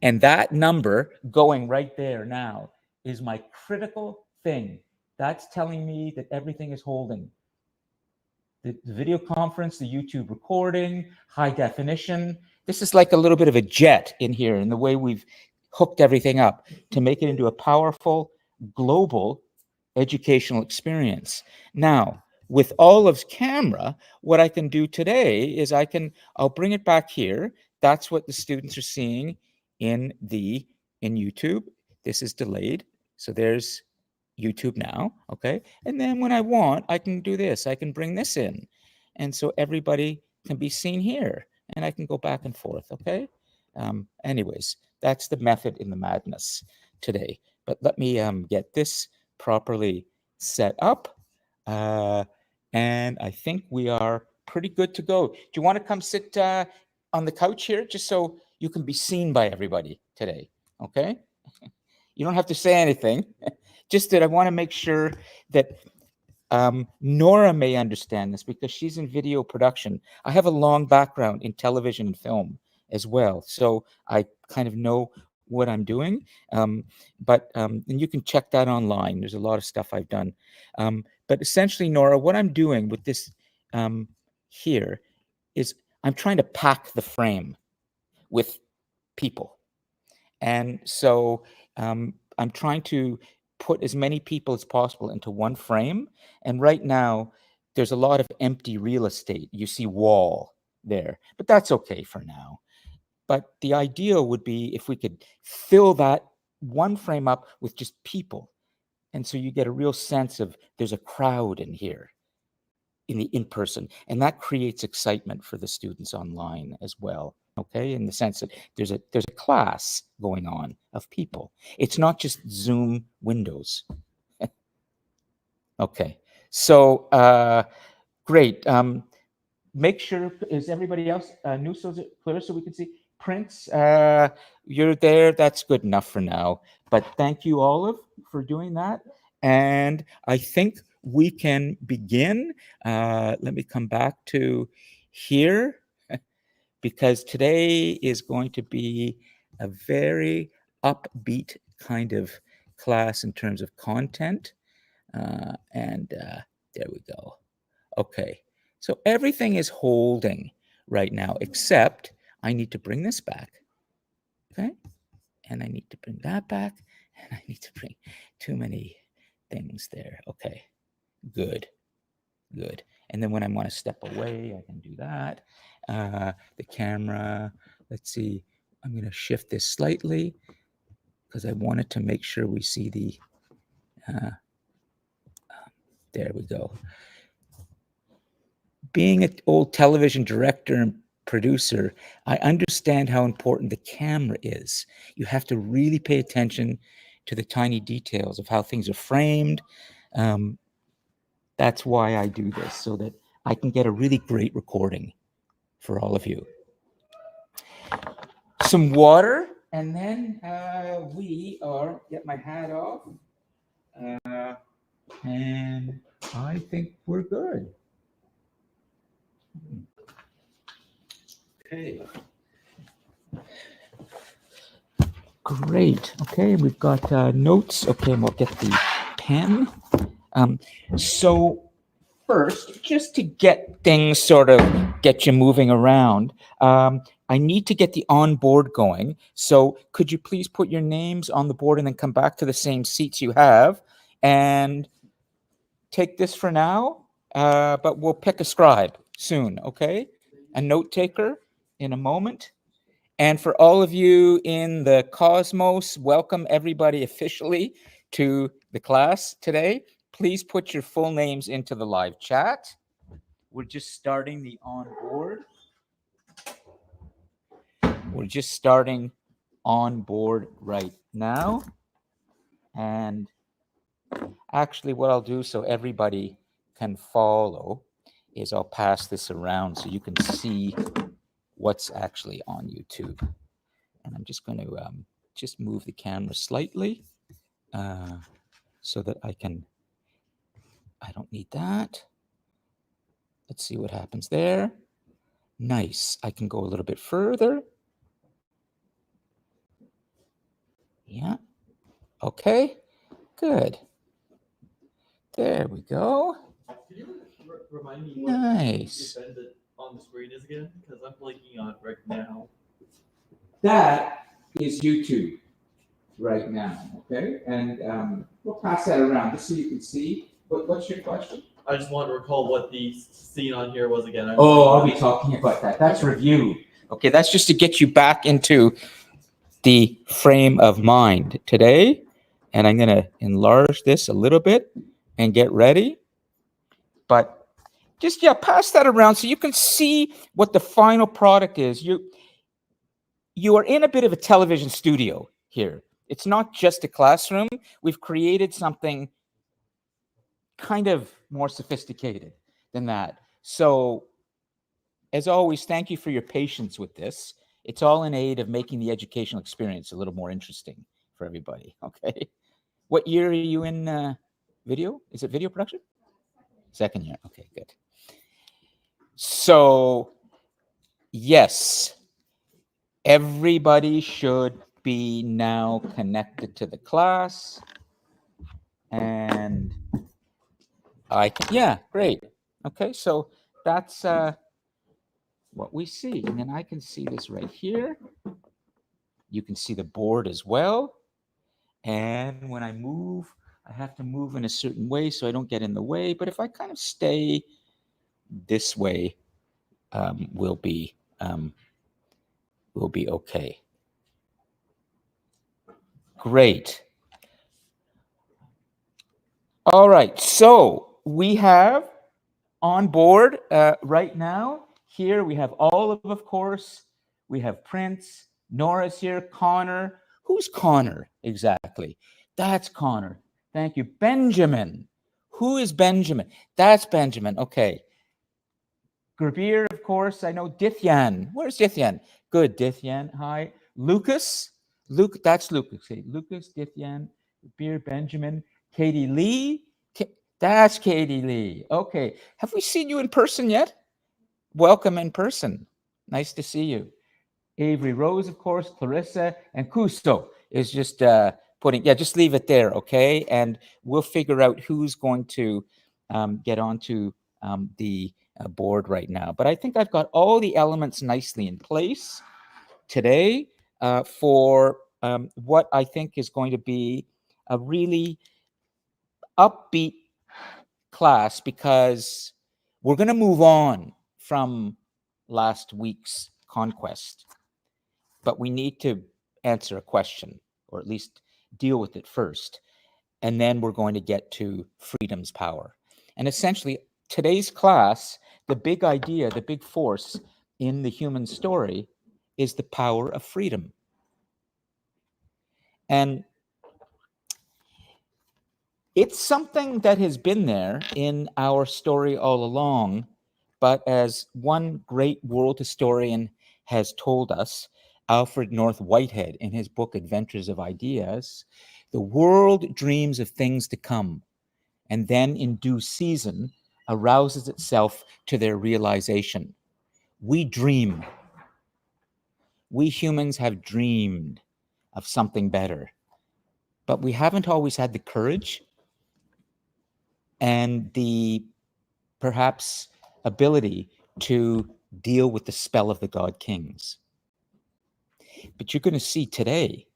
And that number going right there now is my critical thing. That's telling me that everything is holding. The video conference, the YouTube recording, high definition. This is like a little bit of a jet in here in the way we've hooked everything up to make it into a powerful global educational experience. Now, with Olive's camera, what I can do today is I'll bring it back here. That's what the students are seeing in YouTube. This is delayed. So there's YouTube now, okay? And then when I want, I can do this. I can bring this in. And so everybody can be seen here. And I can go back and forth, okay? Anyways, that's the method in the madness today. But let me get this properly set up. And I think we are pretty good to go. Do you want to come sit on the couch here just so you can be seen by everybody today, okay? You don't have to say anything. Just that I want to make sure that Nora may understand this because she's in video production. I have a long background in television and film as well, so I kind of know what I'm doing. And you can check that online. There's a lot of stuff I've done. But essentially, Nora, what I'm doing with this here is I'm trying to pack the frame with people. And so I'm trying to put as many people as possible into one frame. And right now, there's a lot of empty real estate. You see wall there, but that's okay for now. But the ideal would be if we could fill that one frame up with just people. And so you get a real sense of there's a crowd in here in person, and that creates excitement for the students online as well. Okay, in the sense that there's a class going on of people. It's not just Zoom windows. Okay, so great. Make sure, is everybody else new so clear so we can see? Prince, you're there. That's good enough for now. But thank you, Olive, for doing that. And I think we can begin. Let me come back to here because today is going to be a very upbeat kind of class in terms of content. There we go. Okay, so everything is holding right now, except I need to bring this back, okay? And I need to bring that back, and I need to bring too many things there. Okay, good. And then when I want to step away, I can do that. The camera, let's see, I'm going to shift this slightly because I wanted to make sure we see the, there we go. Being an old television director and producer, I understand how important the camera is. You have to really pay attention to the tiny details of how things are framed. That's why I do this, so that I can get a really great recording for all of you. Some water, and then get my hat off, and I think we're good. Okay. Great. Okay, we've got notes. Okay, and we'll get the pen. So first, just to get things get you moving around, I need to get the onboard going. So could you please put your names on the board and then come back to the same seats you have and take this for now, but we'll pick a scribe soon, okay? A note taker in a moment. And for all of you in the cosmos, welcome everybody officially to the class today. Please put your full names into the live chat. We're just starting the onboard. We're just starting on board right now. And actually what I'll do so everybody can follow is I'll pass this around so you can see what's actually on YouTube. And I'm just going to just move the camera slightly so that I don't need that. Let's see what happens there. Nice. I can go a little bit further. Yeah. Okay. Good. There we go. Can you remind me Nice. what event on the screen is again? Because I'm blinking on it right now. That is YouTube right now. Okay. And we'll pass that around just so you can see. What's your question? I just want to recall what the scene on here was again. I'll be talking about that. That's review. Okay, that's just to get you back into the frame of mind today. And I'm going to enlarge this a little bit and get ready. But just, pass that around so you can see what the final product is. You are in a bit of a television studio here. It's not just a classroom. We've created something kind of more sophisticated than that. So, as always, thank you for your patience with this. It's all in aid of making the educational experience a little more interesting for everybody. Okay. What year are you in video? Is it video production? Second year. Okay, good. So, yes, everybody should be now connected to the class. And great. Okay, so that's what we see. And then I can see this right here. You can see the board as well. And when I move, I have to move in a certain way so I don't get in the way. But if I kind of stay this way, we'll be okay. Great. All right. So we have on board right now. Here we have Olive, of course. We have Prince. Nora's here. Connor. Who's Connor exactly? That's Connor. Thank you. Benjamin. Who is Benjamin? That's Benjamin. Okay. Gurbir, of course. I know Dithyan. Where's Dithyan? Good. Dithyan. Hi. Lucas. That's Lucas. Okay. Lucas, Dithyan, Gurbir, Benjamin, Katie Lee. That's Katie Lee. Okay. Have we seen you in person yet? Welcome in person. Nice to see you. Avery Rose, of course, Clarissa, and Cousteau is just just leave it there, okay? And we'll figure out who's going to get onto the board right now. But I think I've got all the elements nicely in place today for what I think is going to be a really upbeat class, because we're going to move on from last week's conquest. But we need to answer a question, or at least deal with it first. And then we're going to get to freedom's power. And essentially, today's class, the big idea, the big force in the human story is the power of freedom. And it's something that has been there in our story all along. But as one great world historian has told us, Alfred North Whitehead, in his book Adventures of Ideas, the world dreams of things to come, and then in due season arouses itself to their realization. We dream. We humans have dreamed of something better, but we haven't always had the courage and the perhaps ability to deal with the spell of the God Kings. But you're going to see today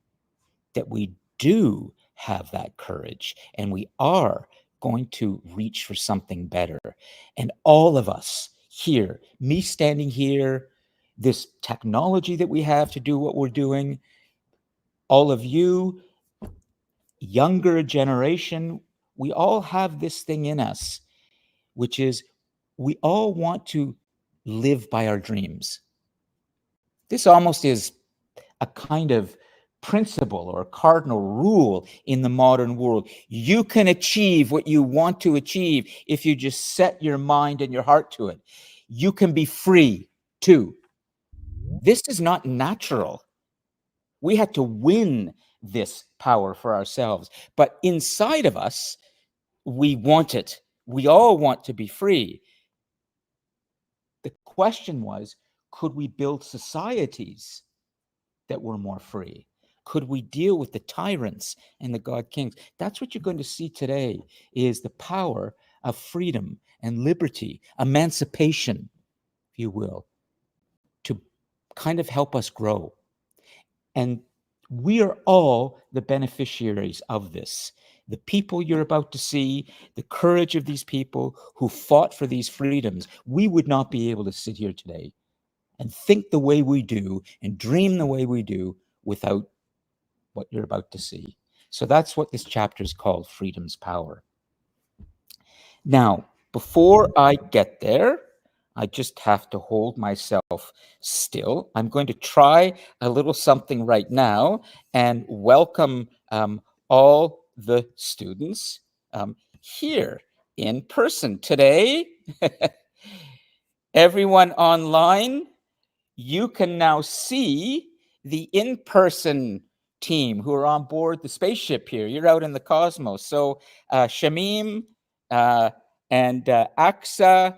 that we do have that courage, and we are going to reach for something better. And all of us here, me standing here, this technology that we have to do what we're doing, all of you, younger generation, we all have this thing in us, which is we all want to live by our dreams. This almost is a kind of principle or a cardinal rule in the modern world. You can achieve what you want to achieve if you just set your mind and your heart to it. You can be free too. This is not natural. We had to win this power for ourselves. But inside of us, we want it. We all want to be free. The question was, could we build societies that were more free? Could we deal with the tyrants and the God kings? That's what you're going to see today, is the power of freedom and liberty, emancipation, if you will, to kind of help us grow. And we are all the beneficiaries of this. The people you're about to see, the courage of these people who fought for these freedoms, we would not be able to sit here today and think the way we do and dream the way we do without what you're about to see. So that's what this chapter is called, Freedom's Power. Now, before I get there, I just have to hold myself still. I'm going to try a little something right now and welcome all the students here in person today. Everyone online, you can now see the in-person team who are on board the spaceship here. You're out in the cosmos. So Shamim and Aksa,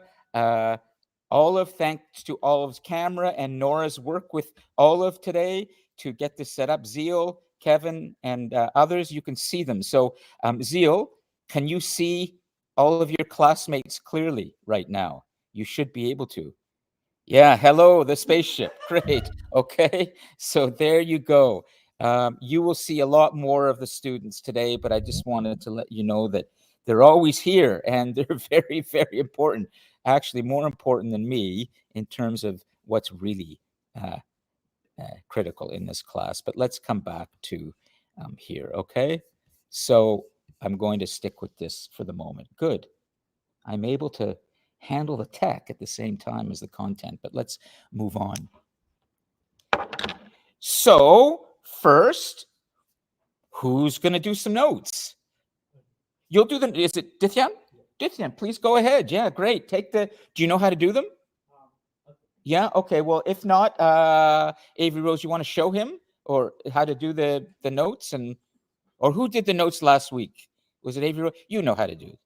Olive, thanks to Olive's camera and Nora's work with Olive today to get this set up. Zeal, Kevin, and others, you can see them. So Zeal, can you see all of your classmates clearly right now? You should be able to. Yeah, hello, the spaceship. Great. Okay, so there you go. You will see a lot more of the students today, but I just wanted to let you know that they're always here and they're very, very important. Actually, more important than me in terms of what's really critical in this class. But let's come back to here, okay? So I'm going to stick with this for the moment. Good. I'm able to handle the tech at the same time as the content, but let's move on. So first, who's going to do some notes? You'll do them. Is it Dithyan? Dithyan, please go ahead. Yeah, great. Take the, do you know how to do them? Yeah, okay. Well, if not, Avery Rose, you want to show him or how to do the notes? And or who did the notes last week? Was it Avery Rose? You know how to do it.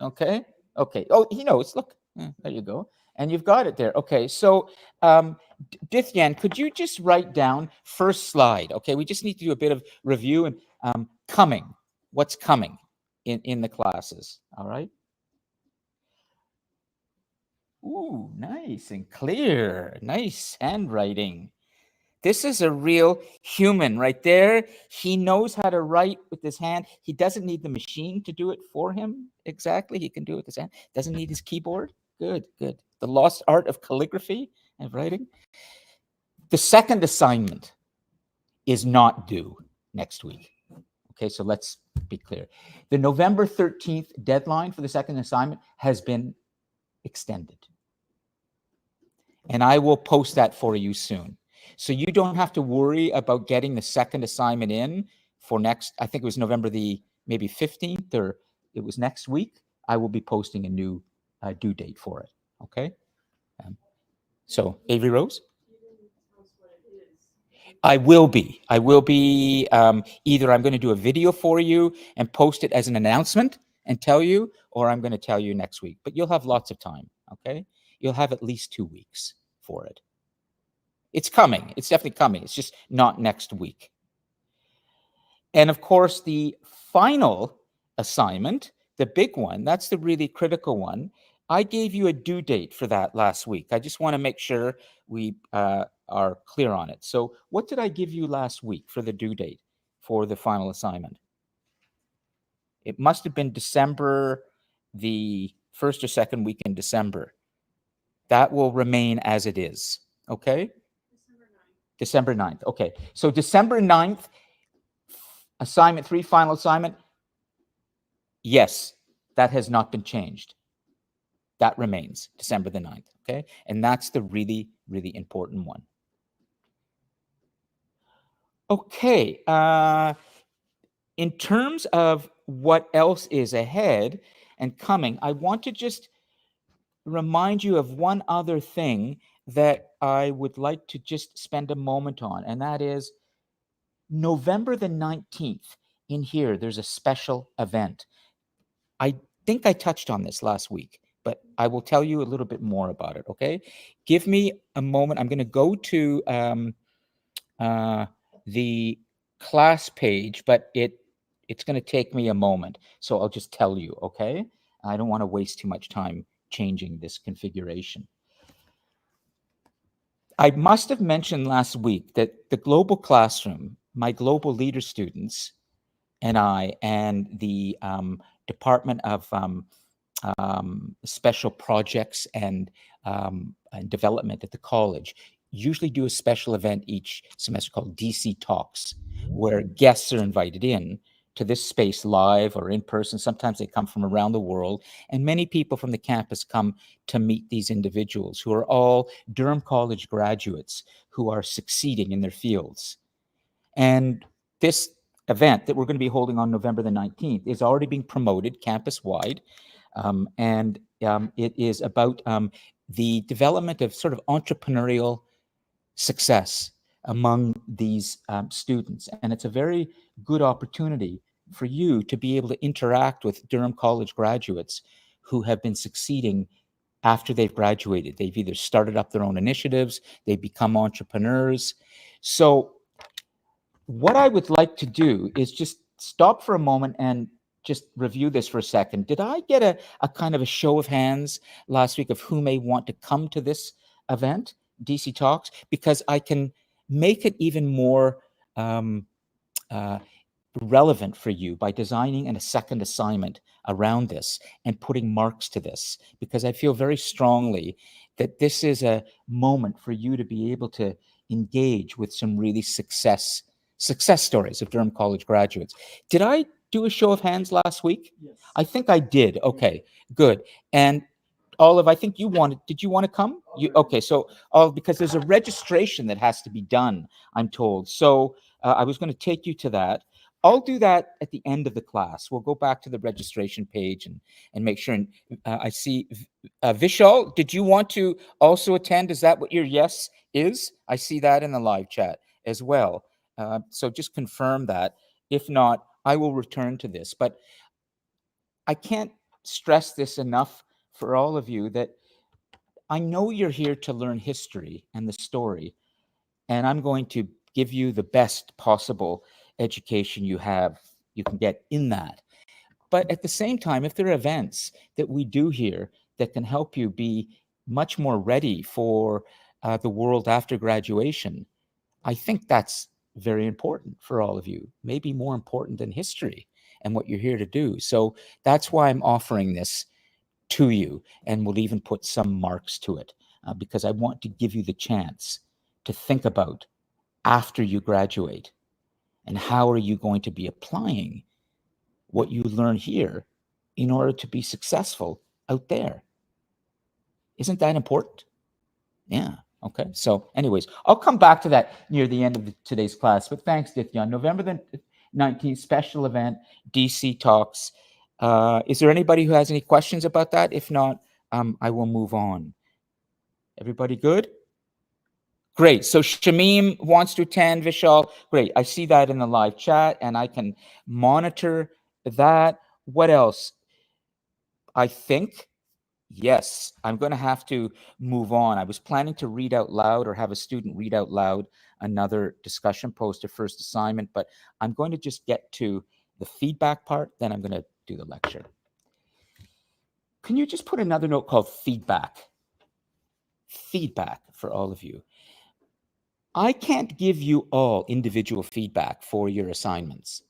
Okay. Okay. Oh, he knows. Look, there you go. And you've got it there. Okay. So, Dithyan, could you just write down first slide? Okay. We just need to do a bit of review and coming. What's coming in the classes? All right. Ooh, nice and clear. Nice handwriting. This is a real human right there. He knows how to write with his hand. He doesn't need the machine to do it for him. Exactly. He can do it with his hand. Doesn't need his keyboard. Good, good. The lost art of calligraphy and writing. The second assignment is not due next week. Okay, so let's be clear. The November 13th deadline for the second assignment has been extended. And I will post that for you soon. So you don't have to worry about getting the second assignment in for next, I think it was November the maybe 15th, or it was next week. I will be posting a new due date for it. Okay. So Avery Rose? I will be. Either I'm going to do a video for you and post it as an announcement and tell you, or I'm going to tell you next week. But you'll have lots of time. Okay. You'll have at least 2 weeks for it. It's coming. It's definitely coming. It's just not next week. And of course, the final assignment, the big one, that's the really critical one. I gave you a due date for that last week. I just want to make sure we are clear on it. So what did I give you last week for the due date for the final assignment? It must have been December, the first or second week in December. That will remain as it is. Okay? December 9th. Okay. So December 9th, assignment 3, final assignment. Yes, that has not been changed. That remains December the 9th. Okay. And that's the really, really important one. Okay. In terms of what else is ahead and coming, I want to just remind you of one other thing that I would like to just spend a moment on, and that is November the 19th. In here, there's a special event. I think I touched on this last week, but I will tell you a little bit more about it, okay? Give me a moment. I'm going to go to the class page, but it's going to take me a moment. So I'll just tell you, okay? I don't want to waste too much time changing this configuration. I must have mentioned last week that the global classroom, my global leader students, and I, and the Department of Special Projects and Development at the college usually do a special event each semester called DC Talks, where guests are invited in to this space live or in person. Sometimes they come from around the world, and many people from the campus come to meet these individuals who are all Durham College graduates who are succeeding in their fields. And this event that we're going to be holding on November the 19th is already being promoted campus-wide, and it is about the development of sort of entrepreneurial success among these students. And it's a very good opportunity for you to be able to interact with Durham College graduates who have been succeeding after they've graduated. They've either started up their own initiatives, they've become entrepreneurs. So what I would like to do is just stop for a moment and just review this for a second. Did I get a kind of a show of hands last week of who may want to come to this event, DC Talks? Because I can make it even more relevant for you by designing a second assignment around this and putting marks to this, because I feel very strongly that this is a moment for you to be able to engage with some really success stories of Durham College graduates. Did I do a show of hands last week? Yes. I think I did. Okay, good. And Olive, I think did you want to come? Okay, so because there's a registration that has to be done, I'm told. So I was going to take you to that. I'll do that at the end of the class. We'll go back to the registration page and make sure. And I see Vishal, did you want to also attend? Is that what your yes is? I see that in the live chat as well. So just confirm that. If not, I will return to this. But I can't stress this enough for all of you that I know you're here to learn history and the story, and I'm going to give you the best possible education you can get in that. But at the same time, if there are events that we do here that can help you be much more ready for the world after graduation, I think that's very important for all of you, maybe more important than history and what you're here to do. So that's why I'm offering this to you, and we'll even put some marks to it, because I want to give you the chance to think about after you graduate and how are you going to be applying what you learn here in order to be successful out there. Isn't that important? Yeah. Okay. So anyways, I'll come back to that near the end of today's class, but thanks, Dithyan. November the 19th, special event, DC Talks. Is there anybody who has any questions about that? If not, I will move on. Everybody good? Great. So Shamim wants to attend, Vishal. Great. I see that in the live chat and I can monitor that. What else? I think, yes, I'm going to have to move on. I was planning to read out loud or have a student read out loud another discussion poster first assignment, but I'm going to just get to the feedback part, then I'm going to do the lecture. Can you just put another note called feedback? Feedback for all of you. I can't give you all individual feedback for your assignments.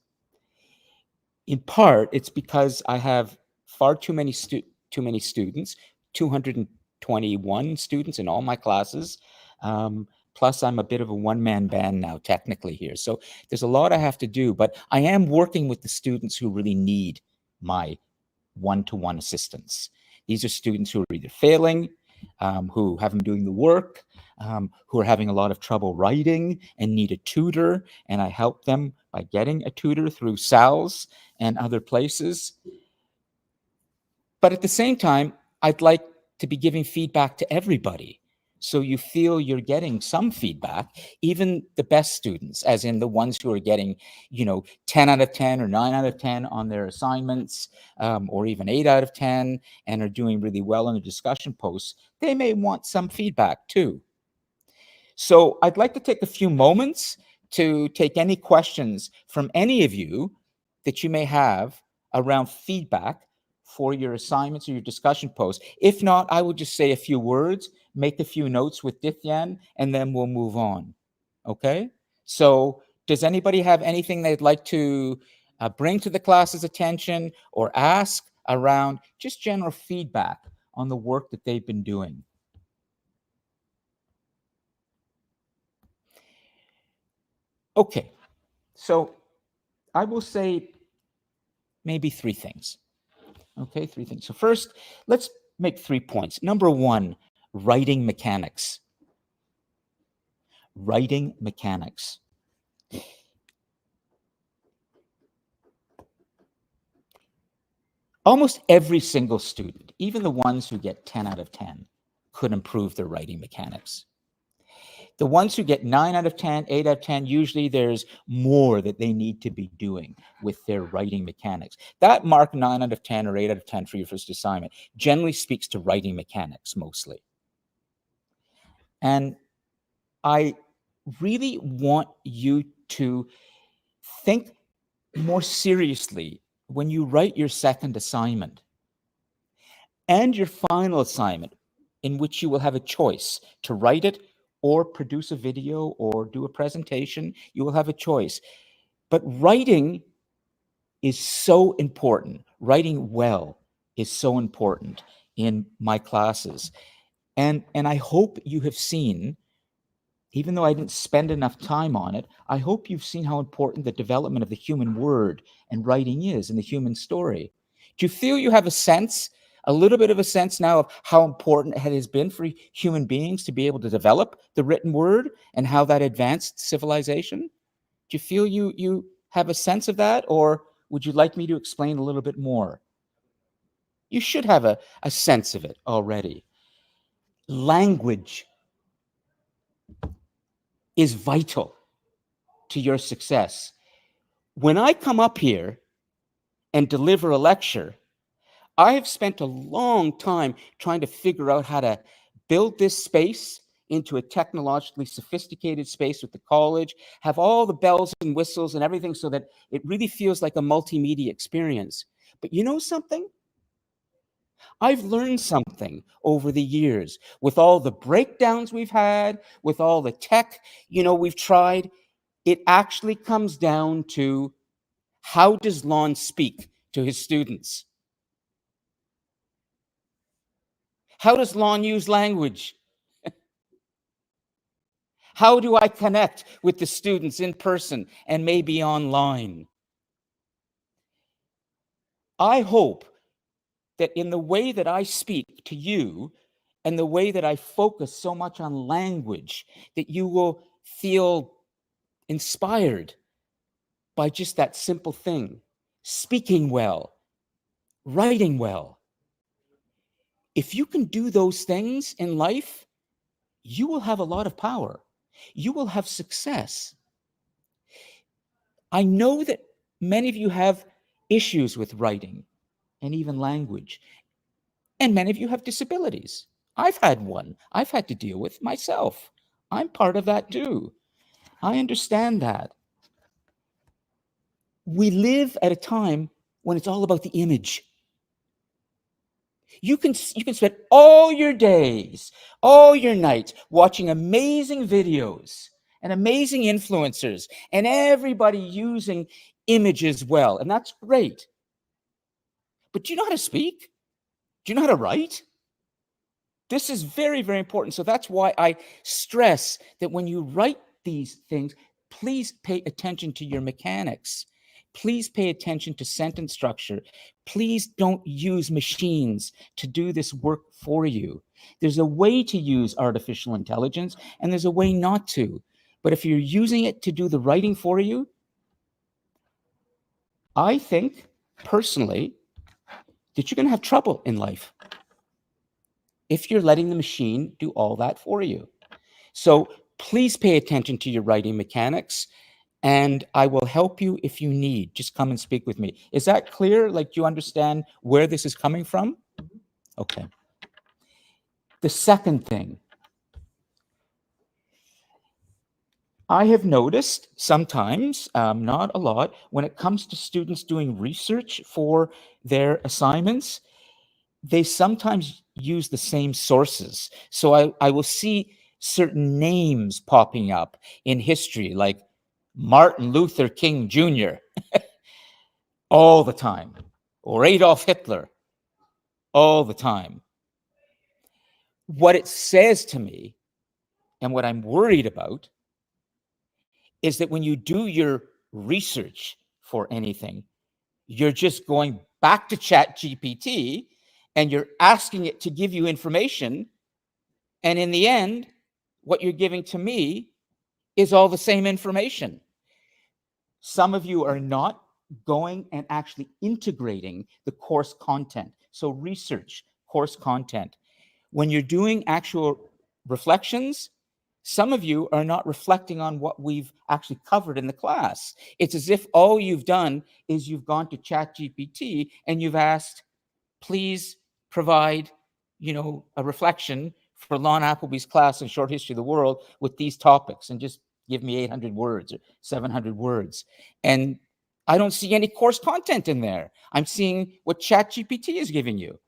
In part, it's because I have far too many students, 221 students in all my classes. Plus, I'm a bit of a one-man band now, technically here. So there's a lot I have to do, but I am working with the students who really need my one-to-one assistance. These are students who are either failing, who haven't been doing the work, who are having a lot of trouble writing and need a tutor, and I help them by getting a tutor through SALS and other places. But at the same time, I'd like to be giving feedback to everybody. So you feel you're getting some feedback, even the best students, as in the ones who are getting, 10 out of 10 or 9 out of 10 on their assignments, or even 8 out of 10, and are doing really well in the discussion posts, they may want some feedback too. So I'd like to take a few moments to take any questions from any of you that you may have around feedback for your assignments or your discussion posts. If not, I will just say a few words, make a few notes with Dithyan, and then we'll move on. Okay? So does anybody have anything they'd like to bring to the class's attention or ask around just general feedback on the work that they've been doing? Okay, so I will say maybe three things. Okay, three things. So first, let's make 3 points. Number one, writing mechanics. Writing mechanics. Almost every single student, even the ones who get 10 out of 10, could improve their writing mechanics. The ones who get 9 out of 10, 8 out of 10, usually there's more that they need to be doing with their writing mechanics. That mark 9 out of 10 or 8 out of 10 for your first assignment generally speaks to writing mechanics mostly. And I really want you to think more seriously when you write your second assignment and your final assignment, in which you will have a choice to write it or produce a video or do a presentation. You will have a choice. But writing is so important. Writing well is so important in my classes. And I hope you have seen, even though I didn't spend enough time on it, I hope you've seen how important the development of the human word and writing is in the human story. Do you feel you have a sense, a little bit of a sense now of how important it has been for human beings to be able to develop the written word and how that advanced civilization? Do you feel you have a sense of that, or would you like me to explain a little bit more? You should have a sense of it already. Language is vital to your success. When I come up here and deliver a lecture, I have spent a long time trying to figure out how to build this space into a technologically sophisticated space with the college, have all the bells and whistles and everything so that it really feels like a multimedia experience. But you know something? I've learned something over the years with all the breakdowns we've had, with all the tech, we've tried. It actually comes down to, how does Lon speak to his students? How does Lon use language? How do I connect with the students in person and maybe online? I hope that in the way that I speak to you and the way that I focus so much on language, that you will feel inspired by just that simple thing: speaking well, writing well. If you can do those things in life, you will have a lot of power. You will have success. I know that many of you have issues with writing and even language, and many of you have disabilities. I've had one I've had to deal with myself. I'm part of that too. I understand that. We live at a time when it's all about the image. You can spend all your days, all your nights watching amazing videos and amazing influencers and everybody using images well, and that's great. But do you know how to speak? Do you know how to write? This is very, very important. So that's why I stress that when you write these things, please pay attention to your mechanics. Please pay attention to sentence structure. Please don't use machines to do this work for you. There's a way to use artificial intelligence, and there's a way not to. But if you're using it to do the writing for you, I think, personally, that you're going to have trouble in life if you're letting the machine do all that for you. So please pay attention to your writing mechanics, and I will help you if you need. Just come and speak with me. Is that clear? Like, do you understand where this is coming from? Okay. The second thing, I have noticed sometimes, not a lot, when it comes to students doing research for their assignments, they sometimes use the same sources. So I will see certain names popping up in history, like Martin Luther King Jr. all the time, or Adolf Hitler all the time. What it says to me, and what I'm worried about, is that when you do your research for anything, you're just going back to ChatGPT and you're asking it to give you information. And in the end, what you're giving to me is all the same information. Some of you are not going and actually integrating the course content. So research course content. When you're doing actual reflections, some of you are not reflecting on what we've actually covered in the class. It's as if all you've done is you've gone to ChatGPT and you've asked, please provide, a reflection for Lon Appleby's class in Short History of the World with these topics, and just give me 800 words or 700 words. And I don't see any course content in there. I'm seeing what ChatGPT is giving you.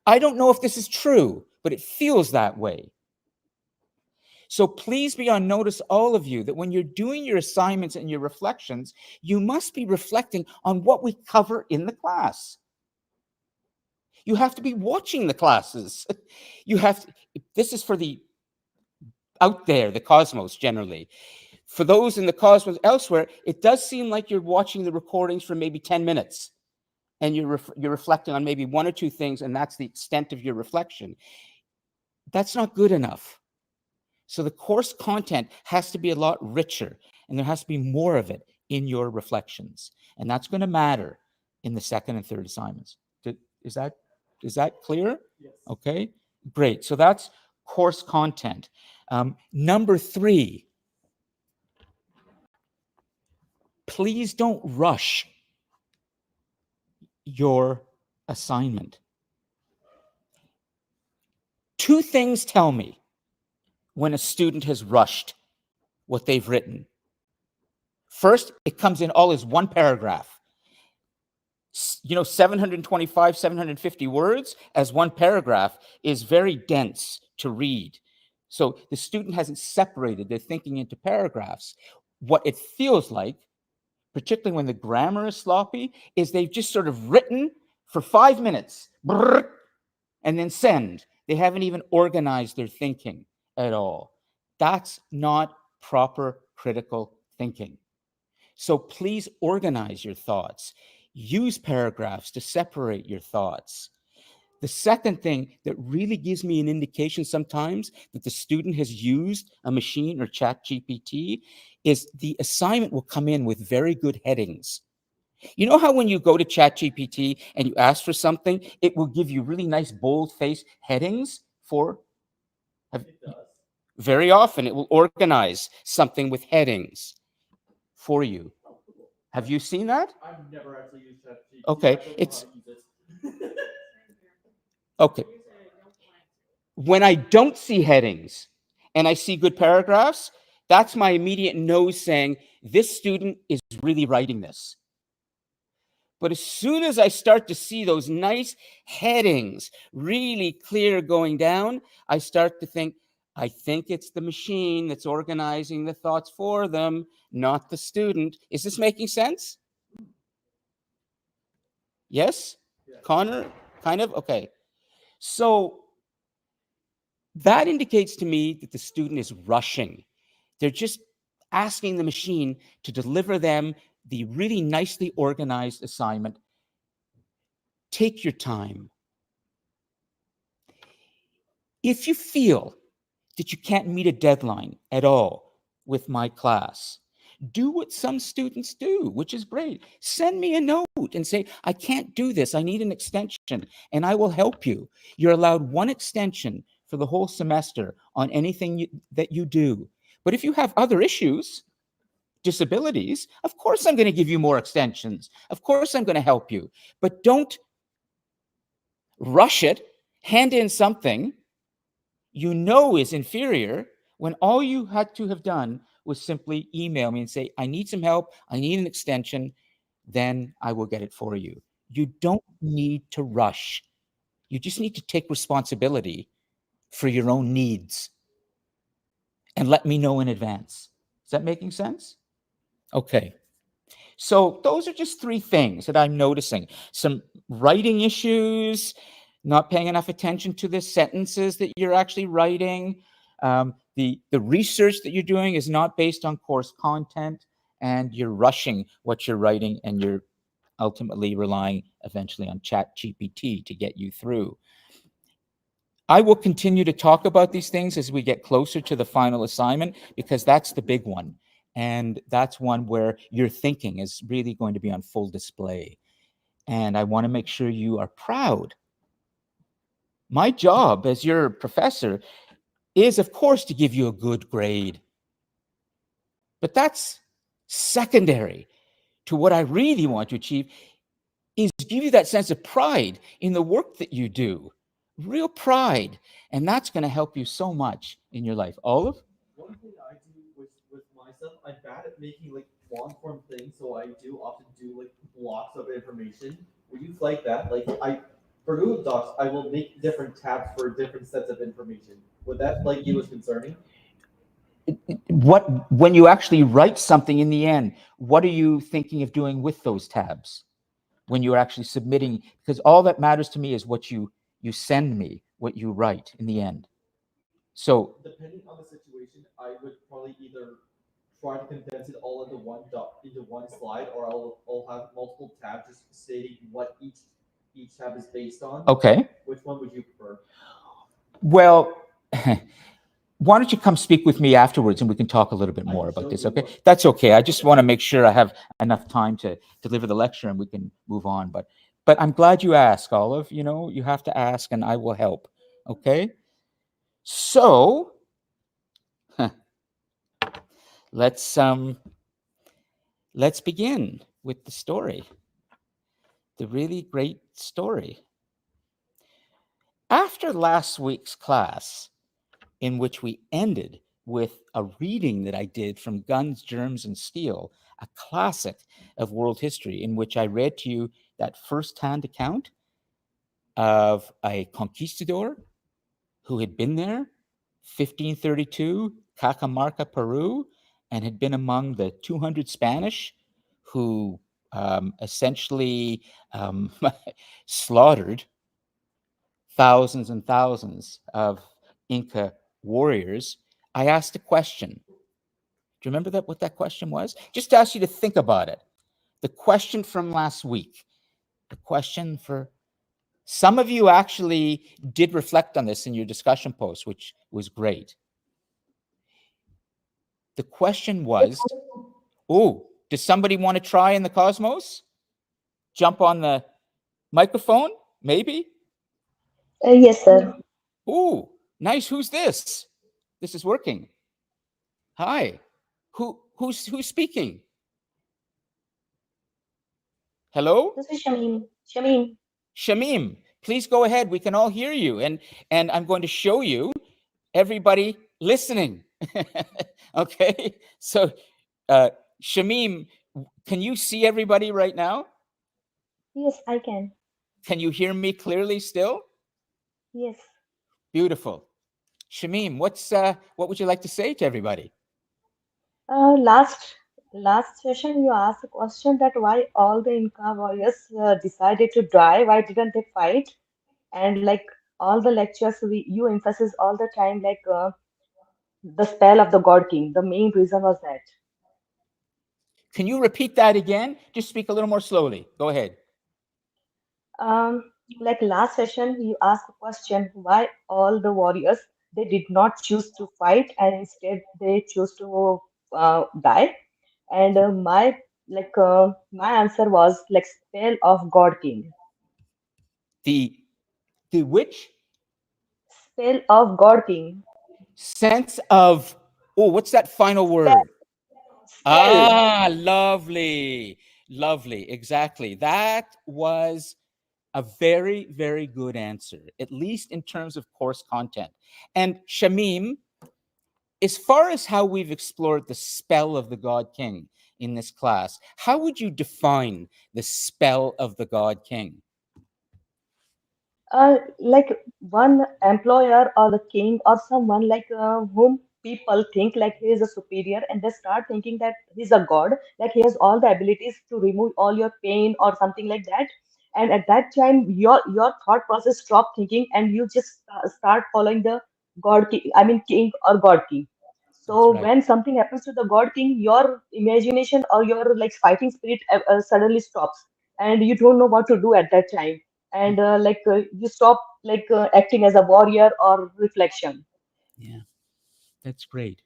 I don't know if this is true, but it feels that way. So please be on notice, all of you, that when you're doing your assignments and your reflections, you must be reflecting on what we cover in the class. You have to be watching the classes. This is for the out there, the cosmos generally. For those in the cosmos elsewhere, it does seem like you're watching the recordings for maybe 10 minutes and you're reflecting on maybe one or two things, and that's the extent of your reflection. That's not good enough. So the course content has to be a lot richer, and there has to be more of it in your reflections. And that's going to matter in the second and third assignments. Is that clear? Yes. Okay, great. So that's course content. Number 3, please don't rush your assignment. 2 things tell me when a student has rushed what they've written. First, it comes in all as one paragraph. 725, 750 words as one paragraph is very dense to read. So the student hasn't separated their thinking into paragraphs. What it feels like, particularly when the grammar is sloppy, is they've just sort of written for 5 minutes, and then send. They haven't even organized their thinking at all. That's not proper critical thinking. So please organize your thoughts. Use paragraphs to separate your thoughts. The second thing that really gives me an indication sometimes that the student has used a machine or ChatGPT is the assignment will come in with very good headings. You know how when you go to ChatGPT and you ask for something, it will give you really nice bold-faced headings for? It does. Very often it will organize something with headings for you. Oh, cool. Have you seen that? I've never actually used ChatGPT. Okay, I don't know it's- how to use it. Okay. When I don't see headings and I see good paragraphs, that's my immediate nose saying, this student is really writing this. But as soon as I start to see those nice headings really clear going down, I start to think, I think it's the machine that's organizing the thoughts for them, not the student. Is this making sense? Yes? Yeah. Connor? Kind of? Okay. So that indicates to me that the student is rushing. They're just asking the machine to deliver them the really nicely organized assignment. Take your time. If you feel that you can't meet a deadline at all with my class, do what some students do, which is great. Send me a note and say, I can't do this. I need an extension, and I will help you. You're allowed one extension for the whole semester on anything that you do. But if you have other issues, disabilities, of course I'm going to give you more extensions. Of course I'm going to help you. But don't rush it, hand in something you know is inferior when all you had to have done was simply email me and say, I need some help, I need an extension, then I will get it for you. You don't need to rush. You just need to take responsibility for your own needs and let me know in advance. Is that making sense? Okay. So those are just three things that I'm noticing. Some writing issues, not paying enough attention to the sentences that you're actually writing. The research that you're doing is not based on course content, and you're rushing what you're writing, and you're ultimately relying eventually on ChatGPT to get you through. I will continue to talk about these things as we get closer to the final assignment, because that's the big one. And that's one where your thinking is really going to be on full display. And I want to make sure you are proud. My job as your professor is, of course, to give you a good grade. But that's secondary to what I really want to achieve, is give you that sense of pride in the work that you do. Real pride. And that's going to help you so much in your life. Olive? One thing I do with myself, I'm bad at making like long form things, so I do often do like blocks of information. Would you like that? Like for Google Docs, I will make different tabs for different sets of information. Would that like you was concerning? When you actually write something in the end, what are you thinking of doing with those tabs when you're actually submitting? Because all that matters to me is what you send me, what you write in the end. So depending on the situation, I would probably either try to condense it all into one slide, or I'll have multiple tabs just stating what each tab is based on. okay. Which one would you prefer? Well, why don't you come speak with me afterwards and we can talk a little bit more about this, okay? That's okay. I just want to make sure I have enough time to deliver the lecture and we can move on. But I'm glad you asked, Olive. You know, you have to ask and I will help, okay? So, let's begin with the story. The really great story. After last week's class, in which we ended with a reading that I did from Guns, Germs, and Steel, a classic of world history, in which I read to you that first-hand account of a conquistador who had been there, 1532, Cajamarca, Peru, and had been among the 200 Spanish who essentially slaughtered thousands and thousands of Inca warriors. I asked a question. Do you remember what that question was? Just to ask you to think about it. The question from last week. The question for some of you actually did reflect on this in your discussion post, which was great. The question was, does somebody want to try in the Cosmos? Jump on the microphone, maybe? Yes, sir. Oh, nice. Who's this? This is working. Hi. Who's speaking? Hello? This is Shamim. Shamim. Shamim, please go ahead. We can all hear you. And I'm going to show you everybody listening. Okay. So, Shamim, can you see everybody right now? Yes, I can. Can you hear me clearly still? Yes. Beautiful. Shamim, what would you like to say to everybody? Last session you asked a question that why all the Inca warriors decided to die, why didn't they fight? And like all the lectures you emphasize all the time like the spell of the God King. The main reason was that. Can you repeat that again? Just speak a little more slowly. Go ahead. Like last session you asked a question why all the warriors they did not choose to fight and instead they chose to die. And my answer was like spell of God King. The which? Spell of God King. Sense of, what's that final word? Spell. Lovely. Lovely. Exactly. That was a very, very good answer, at least in terms of course content. And Shamim, as far as how we've explored the spell of the God King in this class, how would you define the spell of the God King? Like one employer or the king or someone like whom people think like he is a superior, and they start thinking that he's a god, like he has all the abilities to remove all your pain or something like that. And at that time, your thought process stop thinking, and you just start following the god king, I mean king or god king. That's So right. when something happens to the god king, your imagination or your like fighting spirit suddenly stops, and you don't know what to do at that time, and you stop acting as a warrior or reflection. Yeah, that's great.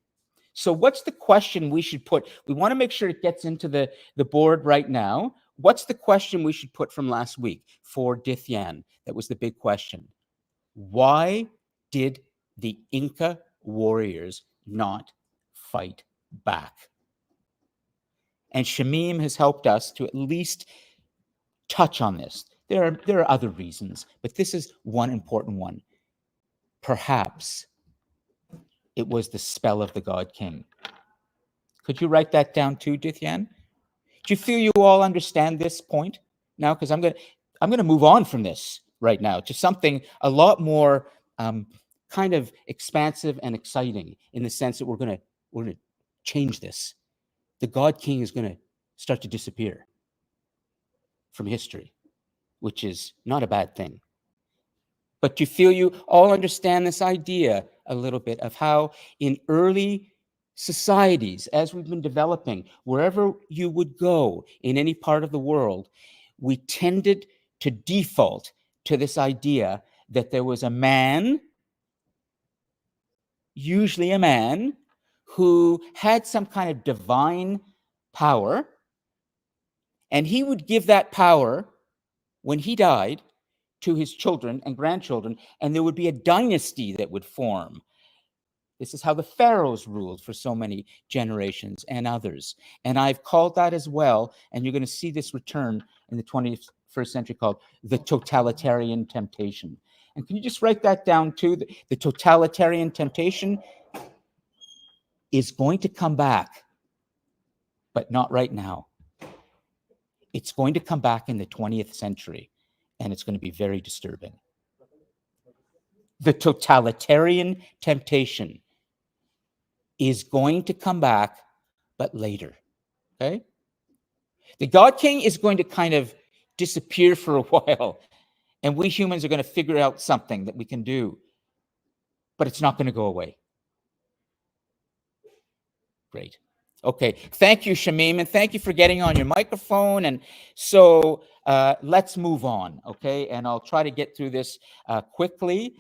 So what's the question we should put? We want to make sure it gets into the board right now. What's the question we should put from last week for Dithyan? That was the big question. Why did the Inca warriors not fight back? And Shamim has helped us to at least touch on this. There are other reasons, but this is one important one. Perhaps it was the spell of the God King. Could you write that down too, Dithyan? Do you feel you all understand this point now? Because I'm gonna move on from this right now to something a lot more kind of expansive and exciting in the sense that we're gonna change this. The God King is gonna start to disappear from history, which is not a bad thing. But do you feel you all understand this idea a little bit of how in early societies, as we've been developing, wherever you would go in any part of the world, we tended to default to this idea that there was a man, usually a man, who had some kind of divine power, and he would give that power when he died to his children and grandchildren, and there would be a dynasty that would form. This is how the pharaohs ruled for so many generations and others. And I've called that as well, and you're going to see this return in the 21st century, called the totalitarian temptation. And can you just write that down too? The totalitarian temptation is going to come back, but not right now. It's going to come back in the 20th century, and it's going to be very disturbing. The totalitarian temptation is going to come back, but later. Okay? The God King is going to kind of disappear for a while, and we humans are going to figure out something that we can do, but it's not going to go away. Great. Okay. Thank you, Shamim, and thank you for getting on your microphone. And so let's move on, okay? And I'll try to get through this quickly.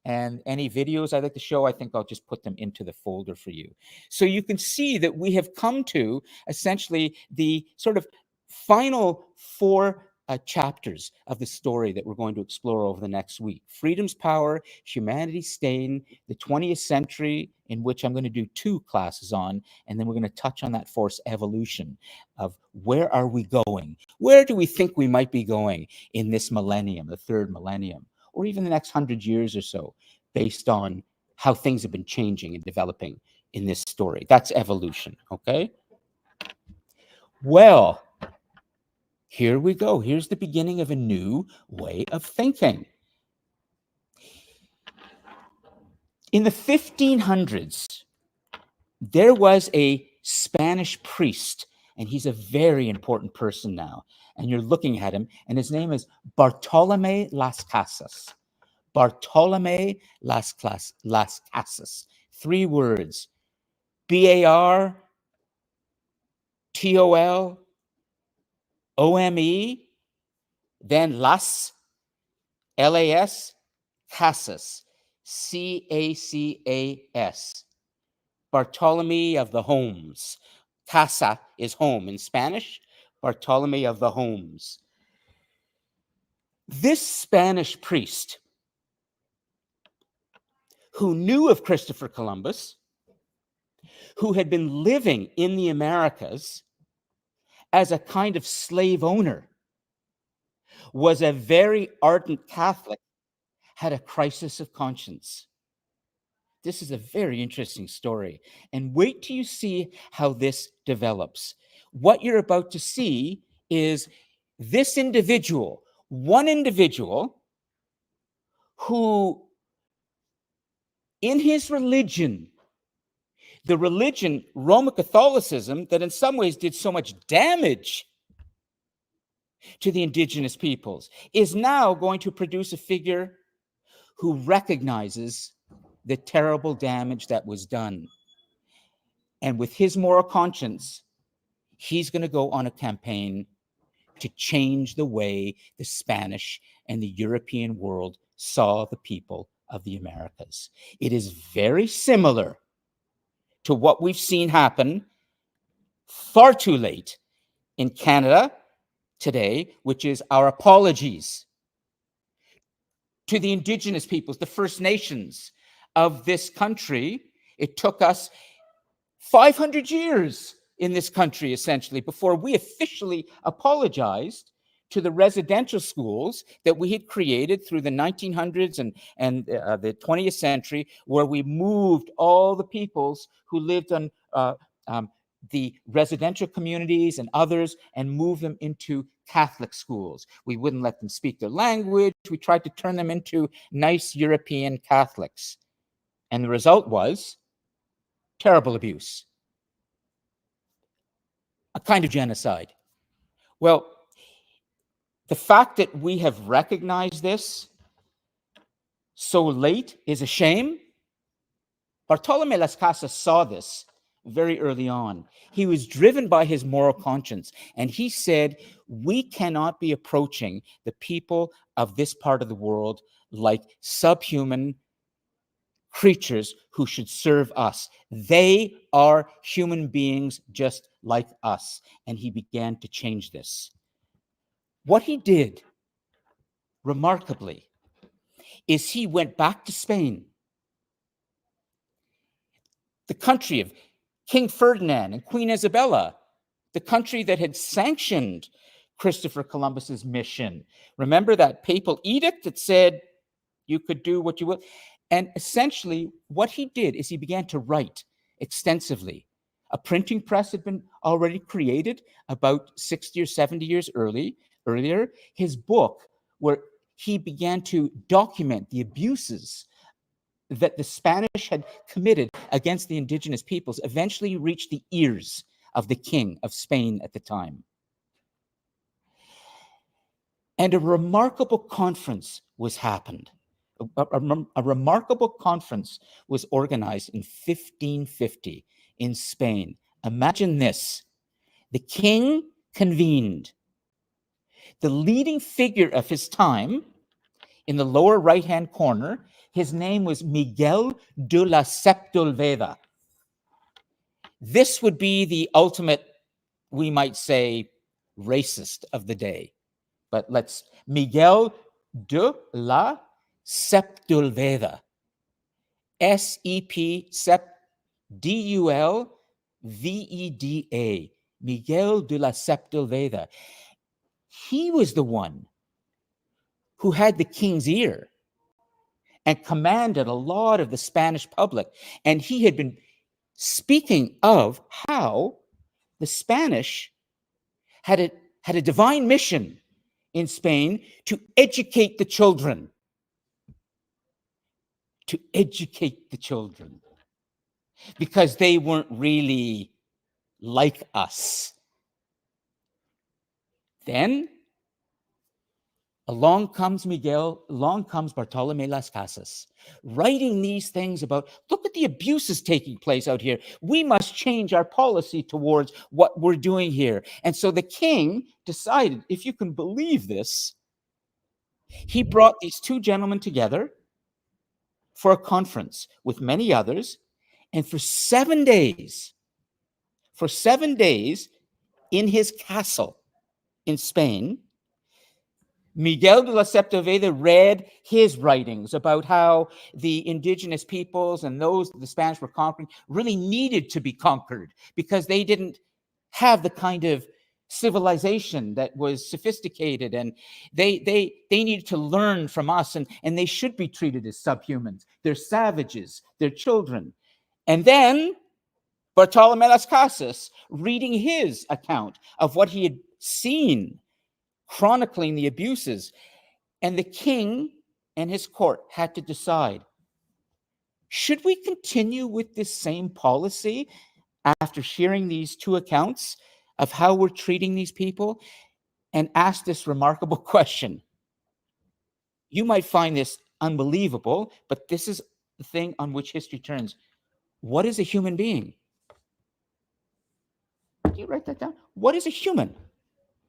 And any videos I'd like to show, I think I'll just put them into the folder for you. So you can see that we have come to essentially the sort of final four chapters of the story that we're going to explore over the next week. Freedom's Power, Humanity's Stain, the 20th Century, in which I'm going to do 2 classes on, and then we're going to touch on that force evolution of where are we going? Where do we think we might be going in this millennium, the 3rd millennium, or even the next 100 years or so, based on how things have been changing and developing in this story. That's evolution, okay? Well, here we go. Here's the beginning of a new way of thinking. In the 1500s, there was a Spanish priest, and he's a very important person now. And you're looking at him, and his name is Bartolomé Las Casas. Bartolomé Las Casas. 3 words. Bartolome, then Las, Las, Casas, Cacas. Bartolome of the Homes. Casa is home in Spanish. Bartolome of the Homes. This Spanish priest, who knew of Christopher Columbus, who had been living in the Americas as a kind of slave owner, was a very ardent Catholic, had a crisis of conscience. This is a very interesting story. And wait till you see how this develops. What you're about to see is this individual, one individual who, in his religion, the religion, Roman Catholicism, that in some ways did so much damage to the indigenous peoples, is now going to produce a figure who recognizes the terrible damage that was done. And with his moral conscience, he's going to go on a campaign to change the way the Spanish and the European world saw the people of the Americas. It is very similar to what we've seen happen far too late in Canada today, which is our apologies to the indigenous peoples, the First Nations of this country. It took us 500 years in this country, essentially, before we officially apologized to the residential schools that we had created through the 1900s and the 20th century, where we moved all the peoples who lived on the residential communities and others and moved them into Catholic schools. We wouldn't let them speak their language. We tried to turn them into nice European Catholics. And the result was terrible abuse, a kind of genocide. Well, the fact that we have recognized this so late is a shame. Bartolome Las Casas saw this very early on. He was driven by his moral conscience, and he said, we cannot be approaching the people of this part of the world like subhuman creatures who should serve us. They are human beings just like us. And he began to change this. What he did, remarkably, is he went back to Spain, the country of King Ferdinand and Queen Isabella, the country that had sanctioned Christopher Columbus's mission. Remember that papal edict that said you could do what you will? And essentially, what he did is he began to write extensively. A printing press had been already created about 60 or 70 years earlier. His book, where he began to document the abuses that the Spanish had committed against the indigenous peoples, eventually reached the ears of the King of Spain at the time. And a remarkable conference was happened. A remarkable conference was organized in 1550 in Spain. Imagine this. The king convened. The leading figure of his time, in the lower right-hand corner, his name was Miguel de la Sepulveda. This would be the ultimate, we might say, racist of the day. But Miguel de la Sepulveda. S-E-P, D-U-L-V-E-D-A. Miguel de la Sepulveda. He was the one who had the king's ear and commanded a lot of the Spanish public. And he had been speaking of how the Spanish had a divine mission in Spain to educate the children. To educate the children. Because they weren't really like us. Then along comes Bartolome Las Casas, writing these things about, look at the abuses taking place out here. We must change our policy towards what we're doing here. And so the king decided, if you can believe this, he brought these two gentlemen together for a conference with many others. And for 7 days, in his castle in Spain, Miguel de la Sepulveda read his writings about how the indigenous peoples and those the Spanish were conquering really needed to be conquered because they didn't have the kind of civilization that was sophisticated, and they needed to learn from us, and they should be treated as subhumans. They're savages, they're children. And then Bartolome Las Casas, reading his account of what he had seen, chronicling the abuses, and the king and his court had to decide, should we continue with this same policy after hearing these two accounts of how we're treating these people? And ask this remarkable question. You might find this unbelievable, but this is the thing on which history turns. What is a human being? Can you write that down? What is a human?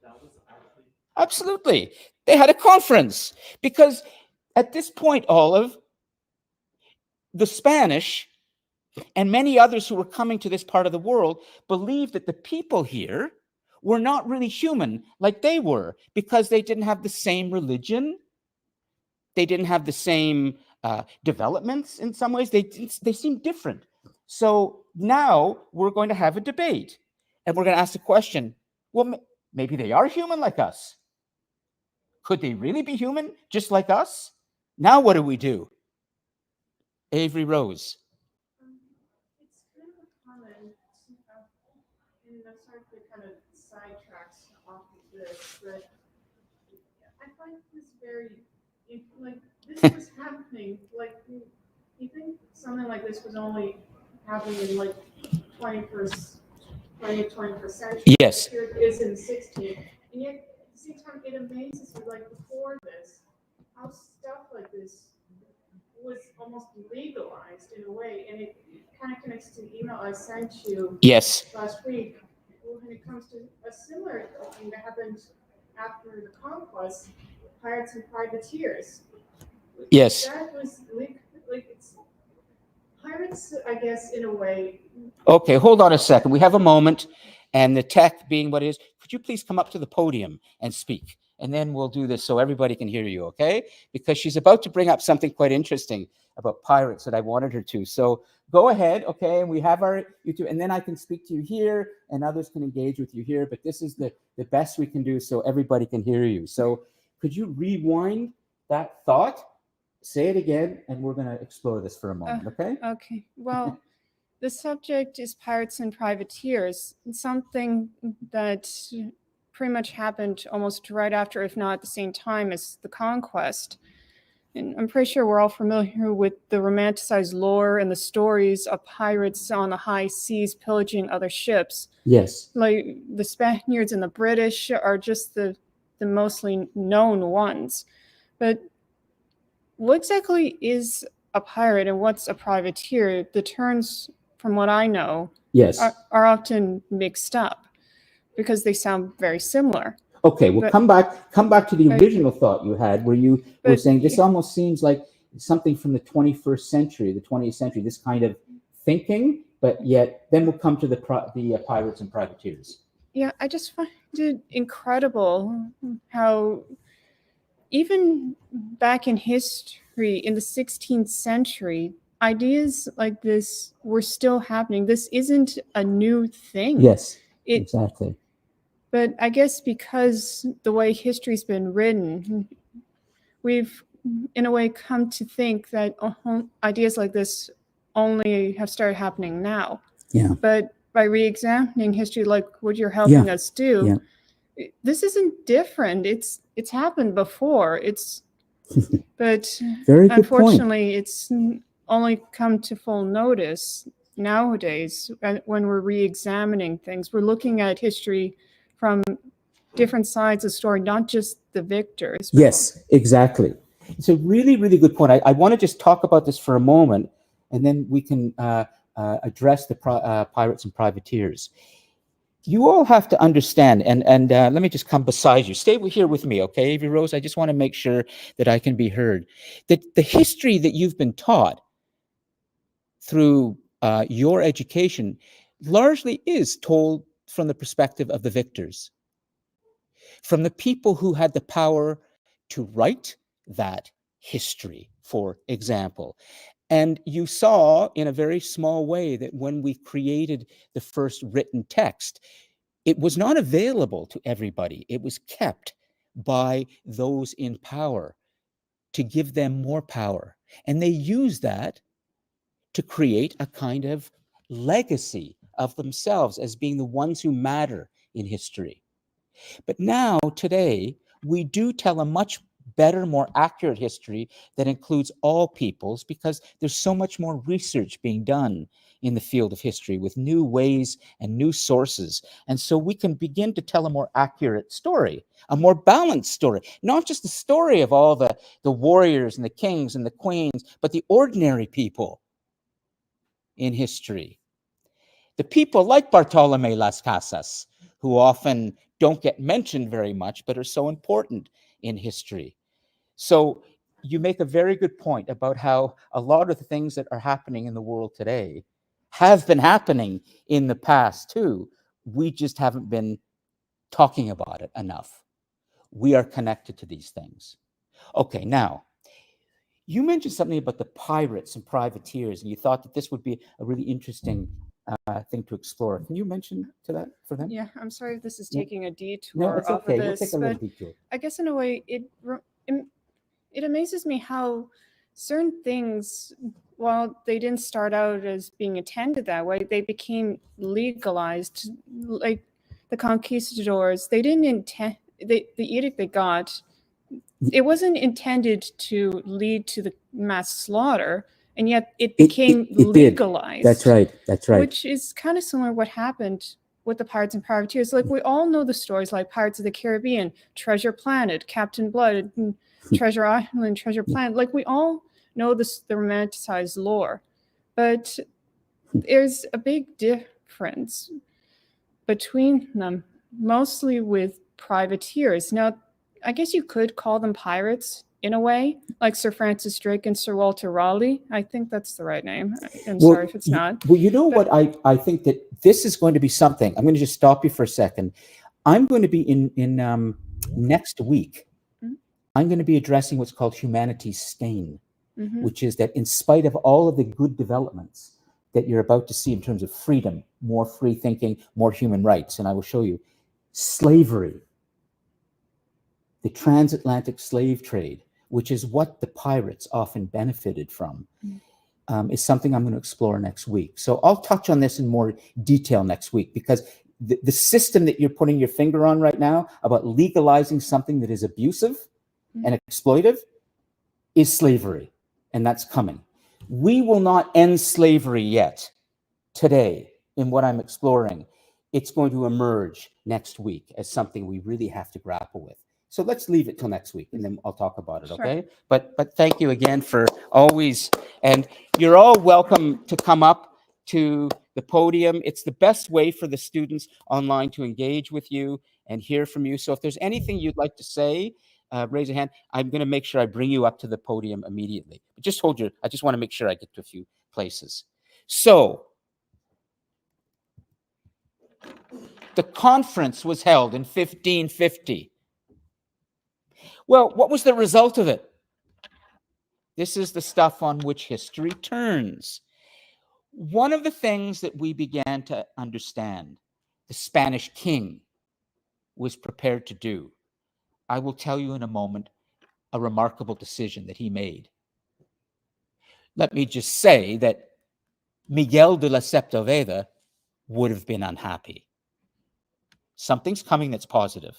That was actually Absolutely. They had a conference because at this point, Olive, the Spanish and many others who were coming to this part of the world believed that the people here were not really human like they were, because they didn't have the same religion. They didn't have the same developments in some ways. They seemed different. So now we're going to have a debate, and we're going to ask the question, well, maybe they are human like us. Could they really be human just like us? Now what do? Avery Rose. It's kind of a comment, and I'm sorry for kind of sidetracks off of this, but I find this very, like, this was happening, like, you think something like this was only happening in, like, 20th century. Yes. Here it is in the 16th, and yet, at the same time, it amazes me, like, before this, how stuff like this was almost legalized in a way, and it kind of connects to the email I sent you Yes. last week when it comes to a similar thing that happened after the conquest, pirates and privateers. Yes. That was like it's pirates, I guess, in a way. Okay, hold on a second. We have a moment, and the tech being what it is, could you please come up to the podium and speak? And then we'll do this so everybody can hear you, okay? Because she's about to bring up something quite interesting about pirates that I wanted her to. So go ahead, okay? And we have our YouTube, and then I can speak to you here, and others can engage with you here. But this is the best we can do so everybody can hear you. So could you rewind that thought? Say it again, and we're going to explore this for a moment, okay? Okay. Well, the subject is pirates and privateers, something that pretty much happened almost right after, if not at the same time as the conquest. And I'm pretty sure we're all familiar with the romanticized lore and the stories of pirates on the high seas pillaging other ships. Yes. Like the Spaniards and the British are just the mostly known ones. But what exactly is a pirate and what's a privateer? The terms, from what I know, Yes. are often mixed up because they sound very similar. Okay, well, But- come back to the But- original thought you had, where you were But- saying this almost seems like something from the 21st century, the 20th century, this kind of thinking, but yet then we'll come to the pirates and privateers. Yeah, I just find it incredible how even back in history, in the 16th century, ideas like this were still happening. This isn't a new thing. Yes, It- exactly. But I guess because the way history's been written, we've, in a way, come to think that ideas like this only have started happening now. Yeah. But by re-examining history, like what you're helping us do, this isn't different. It's happened before. But Very good point. unfortunately, it's only come to full notice nowadays when we're re-examining things. We're looking at history from different sides of the story, not just the victors. Yes, exactly. It's a really, really good point. I want to just talk about this for a moment, and then we can address the pirates and privateers. You all have to understand, and let me just come beside you. Stay here with me, okay, Avery Rose? I just want to make sure that I can be heard. That the history that you've been taught through your education largely is told from the perspective of the victors, from the people who had the power to write that history, for example. And you saw in a very small way that when we created the first written text, it was not available to everybody. It was kept by those in power to give them more power. And they used that to create a kind of legacy of themselves as being the ones who matter in history. But now, today, we do tell a much better, more accurate history that includes all peoples, because there's so much more research being done in the field of history with new ways and new sources. And so we can begin to tell a more accurate story, a more balanced story, not just the story of all the warriors and the kings and the queens, but the ordinary people in history. The people like Bartolome Las Casas, who often don't get mentioned very much, but are so important in history. So you make a very good point about how a lot of the things that are happening in the world today have been happening in the past too. We just haven't been talking about it enough. We are connected to these things. Okay, now, you mentioned something about the pirates and privateers, and you thought that this would be a really interesting thing to explore. Can you mention to that for them? Yeah, I'm sorry if this is No. taking a No, detour it's off okay. of We'll this, take a little but detour. I guess in a way it amazes me how certain things, while they didn't start out as being intended that way, they became legalized. Like the conquistadors, they didn't intend the edict they got. It wasn't intended to lead to the mass slaughter, and yet it became it did. legalized. That's right. That's right. Which is kind of similar to what happened with the pirates and privateers. Like we all know the stories like Pirates of the Caribbean, Treasure Planet, Captain Blood, and Treasure Island, Treasure Planet. Like we all know the romanticized lore, but there's a big difference between them, mostly with privateers. Now, I guess you could call them pirates in a way, like Sir Francis Drake and Sir Walter Raleigh. I think that's the right name. I'm sorry if it's not. Well, you know But- what? I think that this is going to be something. I'm going to just stop you for a second. I'm going to be in next week. Mhm. I'm going to be addressing what's called humanity's stain, Mhm. which is that in spite of all of the good developments that you're about to see in terms of freedom, more free thinking, more human rights, and I will show you, slavery, the transatlantic slave trade, which is what the pirates often benefited from, is something I'm going to explore next week. So I'll touch on this in more detail next week, because the system that you're putting your finger on right now about legalizing something that is abusive and exploitive is slavery, and that's coming. We will not end slavery yet today in what I'm exploring. It's going to emerge next week as something we really have to grapple with. So let's leave it till next week, and then I'll talk about it, Sure. okay? But thank you again for always, and you're all welcome to come up to the podium. It's the best way for the students online to engage with you and hear from you. So if there's anything you'd like to say, raise a hand. I'm going to make sure I bring you up to the podium immediately. But just hold your, I just want to make sure I get to a few places. So the conference was held in 1550. Well, what was the result of it? This is the stuff on which history turns. One of the things that we began to understand, the Spanish king was prepared to do, I will tell you in a moment, a remarkable decision that he made. Let me just say that Miguel de la Sepúlveda would have been unhappy. Something's coming that's positive.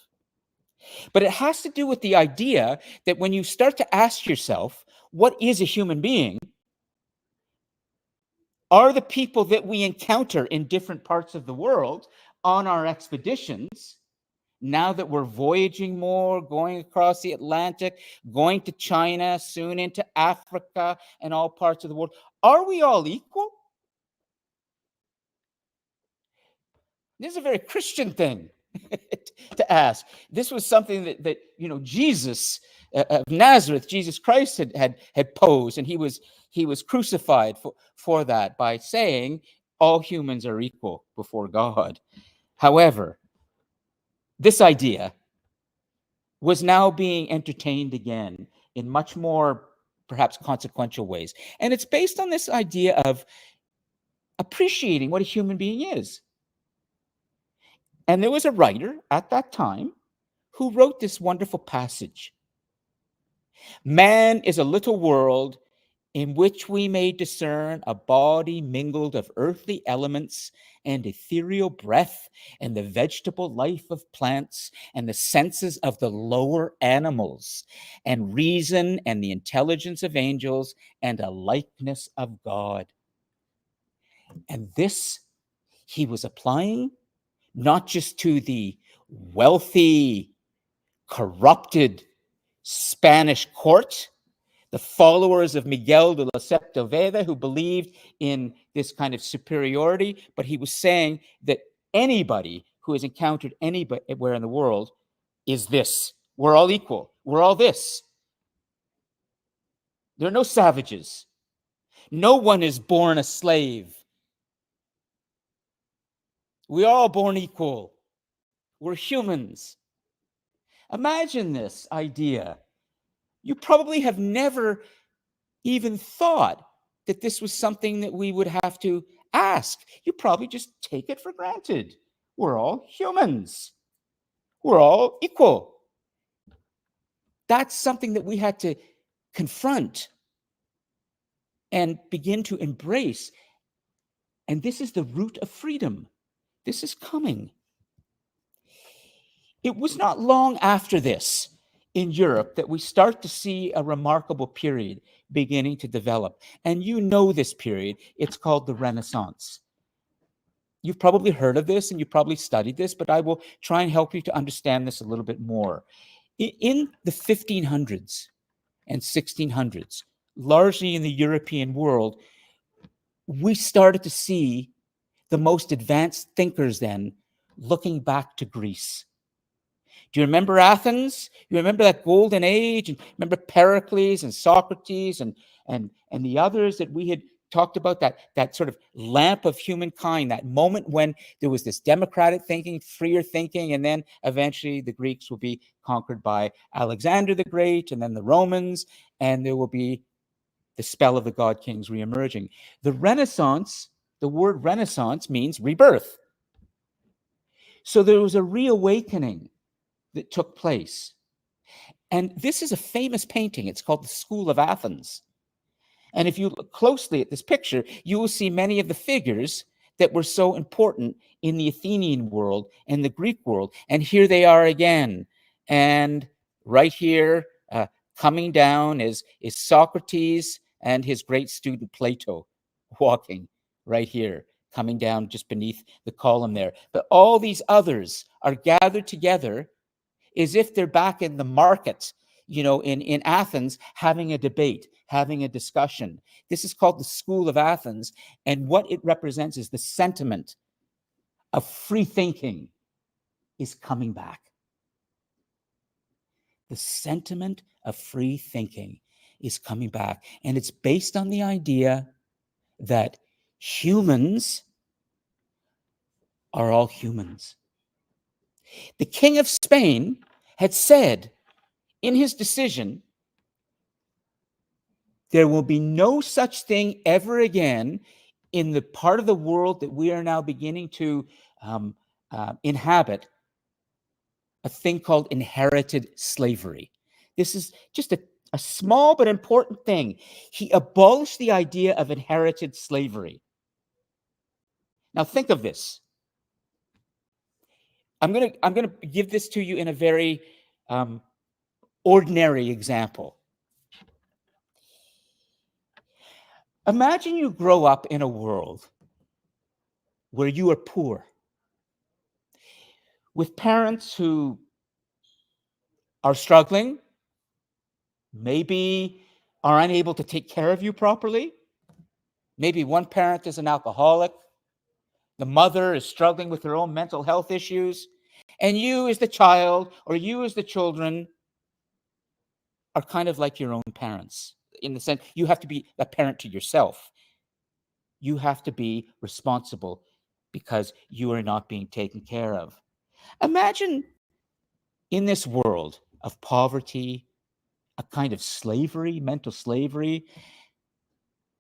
But it has to do with the idea that when you start to ask yourself, what is a human being? Are the people that we encounter in different parts of the world on our expeditions, now that we're voyaging more, going across the Atlantic, going to China, soon into Africa and all parts of the world, are we all equal? This is a very Christian thing to ask. This was something that Jesus of Nazareth, Jesus Christ had posed, and he was crucified for that by saying all humans are equal before God. However, this idea was now being entertained again in much more perhaps consequential ways. And it's based on this idea of appreciating what a human being is. And there was a writer at that time who wrote this wonderful passage. Man is a little world in which we may discern a body mingled of earthly elements and ethereal breath, and the vegetable life of plants, and the senses of the lower animals, and reason and the intelligence of angels, and a likeness of God. And this he was applying not just to the wealthy, corrupted Spanish court, the followers of Miguel de la Sepulveda, who believed in this kind of superiority, but he was saying that anybody who has encountered anywhere in the world is this. We're all equal. We're all this. There are no savages. No one is born a slave. We're all born equal. We're humans. Imagine this idea. You probably have never even thought that this was something that we would have to ask. You probably just take it for granted. We're all humans. We're all equal. That's something that we had to confront and begin to embrace. And this is the root of freedom. This is coming. It was not long after this in Europe that we start to see a remarkable period beginning to develop. And you know this period. It's called the Renaissance. You've probably heard of this and you probably studied this, but I will try and help you to understand this a little bit more. In the 1500s and 1600s, largely in the European world, we started to see the most advanced thinkers then looking back to Greece. Do you remember Athens? You remember that golden age? And remember Pericles and Socrates and the others that we had talked about, that sort of lamp of humankind, that moment when there was this democratic thinking, freer thinking, and then eventually the Greeks will be conquered by Alexander the Great, and then the Romans, and there will be the spell of the god kings reemerging. The Renaissance, the word Renaissance means rebirth. So there was a reawakening that took place. And this is a famous painting. It's called The School of Athens. And if you look closely at this picture, you will see many of the figures that were so important in the Athenian world and the Greek world. And here they are again. And right here, coming down is Socrates and his great student Plato walking right here, coming down just beneath the column there. But all these others are gathered together as if they're back in the market, in Athens, having a debate, having a discussion. This is called the School of Athens, and what it represents is the sentiment of free thinking is coming back. The sentiment of free thinking is coming back, and it's based on the idea that humans are all humans. The King of Spain had said in his decision, there will be no such thing ever again in the part of the world that we are now beginning to inhabit, a thing called inherited slavery. This is just a small but important thing. He abolished the idea of inherited slavery. Now think of this. I'm gonna give this to you in a very ordinary example. Imagine you grow up in a world where you are poor, with parents who are struggling, maybe are unable to take care of you properly. Maybe one parent is an alcoholic. The mother is struggling with her own mental health issues. And you as the child, or you as the children, are kind of like your own parents. In the sense, you have to be a parent to yourself. You have to be responsible because you are not being taken care of. Imagine in this world of poverty, a kind of slavery, mental slavery,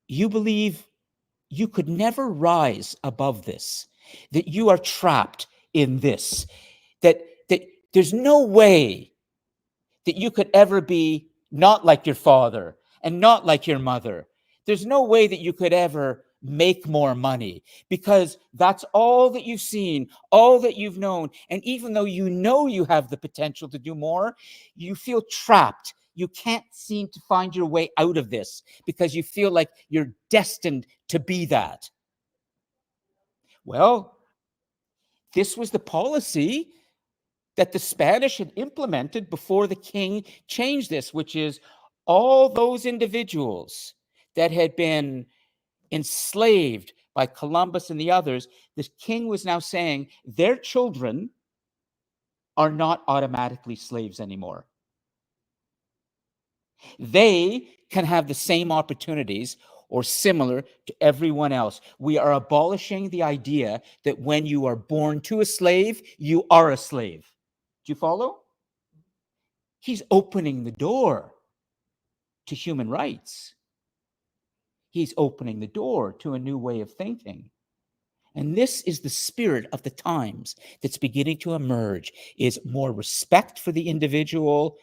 you believe you could never rise above this, that you are trapped in this, that there's no way that you could ever be not like your father and not like your mother. There's no way that you could ever make more money, because that's all that you've seen, all that you've known. And even though you know you have the potential to do more, you feel trapped. You can't seem to find your way out of this because you feel like you're destined to be that. Well, this was the policy that the Spanish had implemented before the king changed this, which is all those individuals that had been enslaved by Columbus and the others, the king was now saying their children are not automatically slaves anymore. They can have the same opportunities or similar to everyone else. We are abolishing the idea that when you are born to a slave, you are a slave. Do you follow? He's opening the door to human rights. He's opening the door to a new way of thinking. And this is the spirit of the times that's beginning to emerge, is more respect for the individual,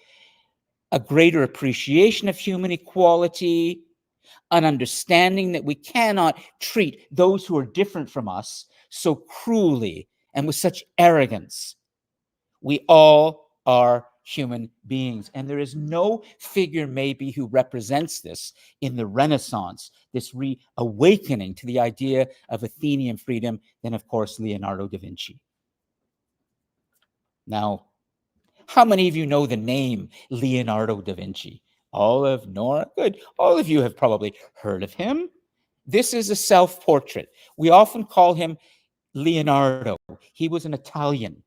a greater appreciation of human equality, an understanding that we cannot treat those who are different from us so cruelly and with such arrogance. We all are human beings, and there is no figure maybe who represents this in the Renaissance, this reawakening to the idea of Athenian freedom, than of course Leonardo da Vinci. Now, how many of you know the name Leonardo da Vinci? Olive, Nora, good. All of you have probably heard of him. This is a self-portrait. We often call him Leonardo. He was an Italian.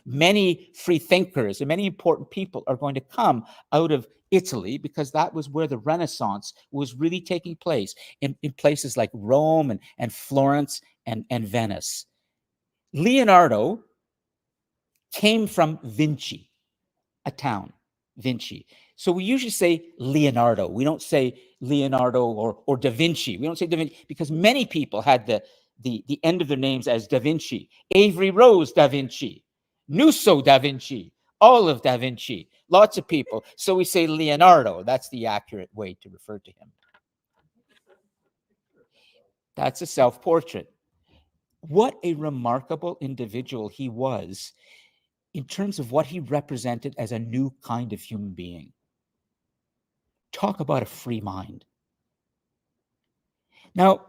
Many free thinkers and many important people are going to come out of Italy, because that was where the Renaissance was really taking place, in places like Rome and Florence and Venice. Leonardo came from Vinci, a town, Vinci. So we usually say Leonardo. We don't say Leonardo or Da Vinci. We don't say Da Vinci because many people had the end of their names as Da Vinci. Avery Rose Da Vinci, Nusso da Vinci, Olive da Vinci, lots of people. So we say Leonardo. That's the accurate way to refer to him. That's a self-portrait. What a remarkable individual he was in terms of what he represented as a new kind of human being. Talk about a free mind. Now,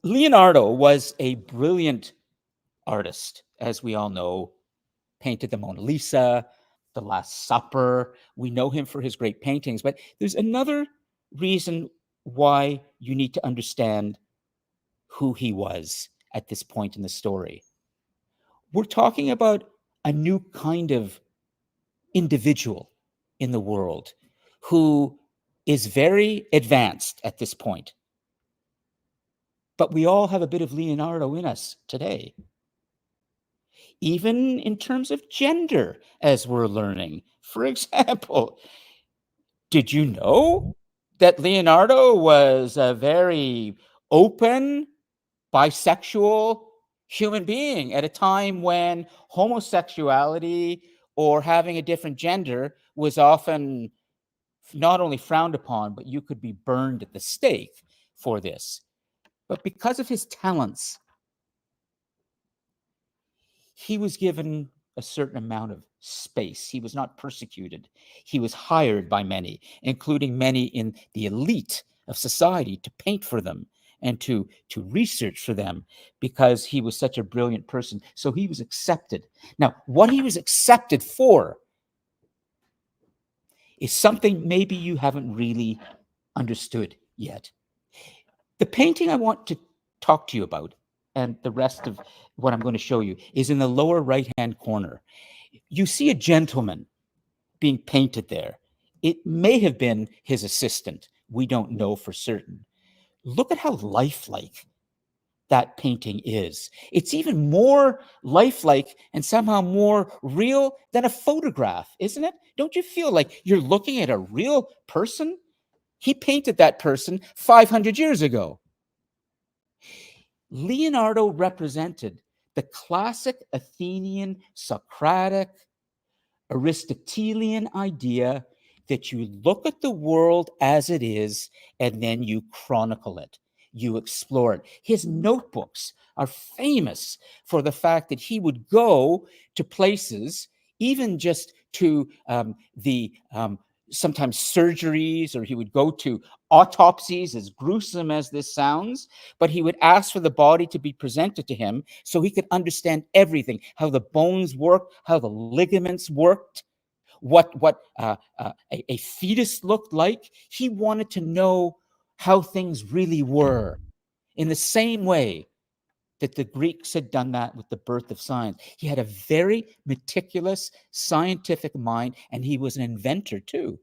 Leonardo was a brilliant artist, as we all know. Painted the Mona Lisa, The Last Supper. We know him for his great paintings, but there's another reason why you need to understand who he was at this point in the story. We're talking about a new kind of individual in the world who is very advanced at this point. But we all have a bit of Leonardo in us today. Even in terms of gender, as we're learning. For example, did you know that Leonardo was a very open, bisexual human being at a time when homosexuality or having a different gender was often not only frowned upon, but you could be burned at the stake for this? But because of his talents, he was given a certain amount of space. He was not persecuted. He was hired by many, including many in the elite of society, to paint for them and to research for them, because he was such a brilliant person. So he was accepted. Now, what he was accepted for is something maybe you haven't really understood yet. The painting I want to talk to you about, and the rest of what I'm going to show you, is in the lower right-hand corner. You see a gentleman being painted there. It may have been his assistant. We don't know for certain. Look at how lifelike that painting is. It's even more lifelike and somehow more real than a photograph, isn't it? Don't you feel like you're looking at a real person? He painted that person 500 years ago. Leonardo represented the classic Athenian, Socratic, Aristotelian idea that you look at the world as it is and then you chronicle it, you explore it. His notebooks are famous for the fact that he would go to places, even just to the sometimes surgeries, or he would go to autopsies, as gruesome as this sounds, but he would ask for the body to be presented to him so he could understand everything, how the bones worked, how the ligaments worked, what a fetus looked like. He wanted to know how things really were, in the same way that the Greeks had done that with the birth of science. He had a very meticulous scientific mind, and he was an inventor too.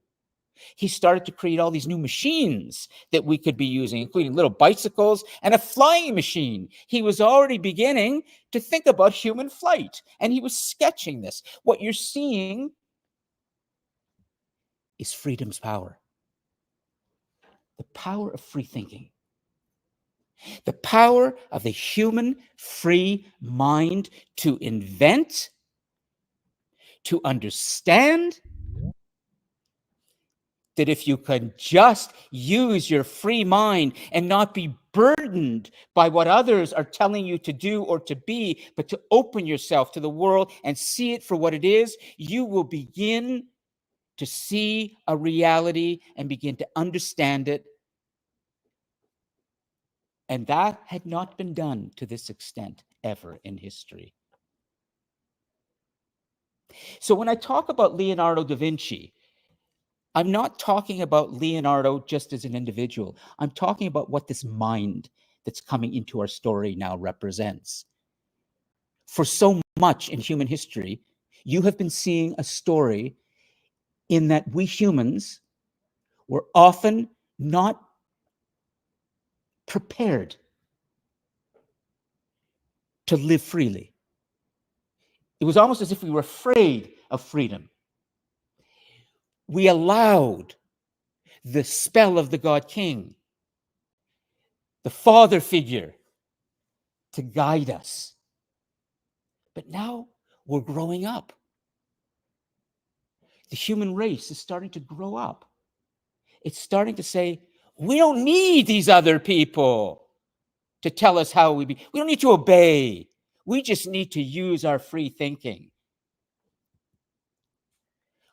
He started to create all these new machines that we could be using, including little bicycles and a flying machine. He was already beginning to think about human flight, and he was sketching this. What you're seeing is freedom's power. The power of free thinking. The power of the human free mind to invent, to understand, that if you can just use your free mind and not be burdened by what others are telling you to do or to be, but to open yourself to the world and see it for what it is, you will begin to see a reality and begin to understand it. And that had not been done to this extent ever in history. So when I talk about Leonardo da Vinci, I'm not talking about Leonardo just as an individual. I'm talking about what this mind that's coming into our story now represents. For so much in human history, you have been seeing a story in that we humans were often not prepared to live freely. It was almost as if we were afraid of freedom. We allowed the spell of the God King, the father figure, to guide us. But now we're growing up. The human race is starting to grow up. It's starting to say, we don't need these other people to tell us how we be. We don't need to obey. We just need to use our free thinking.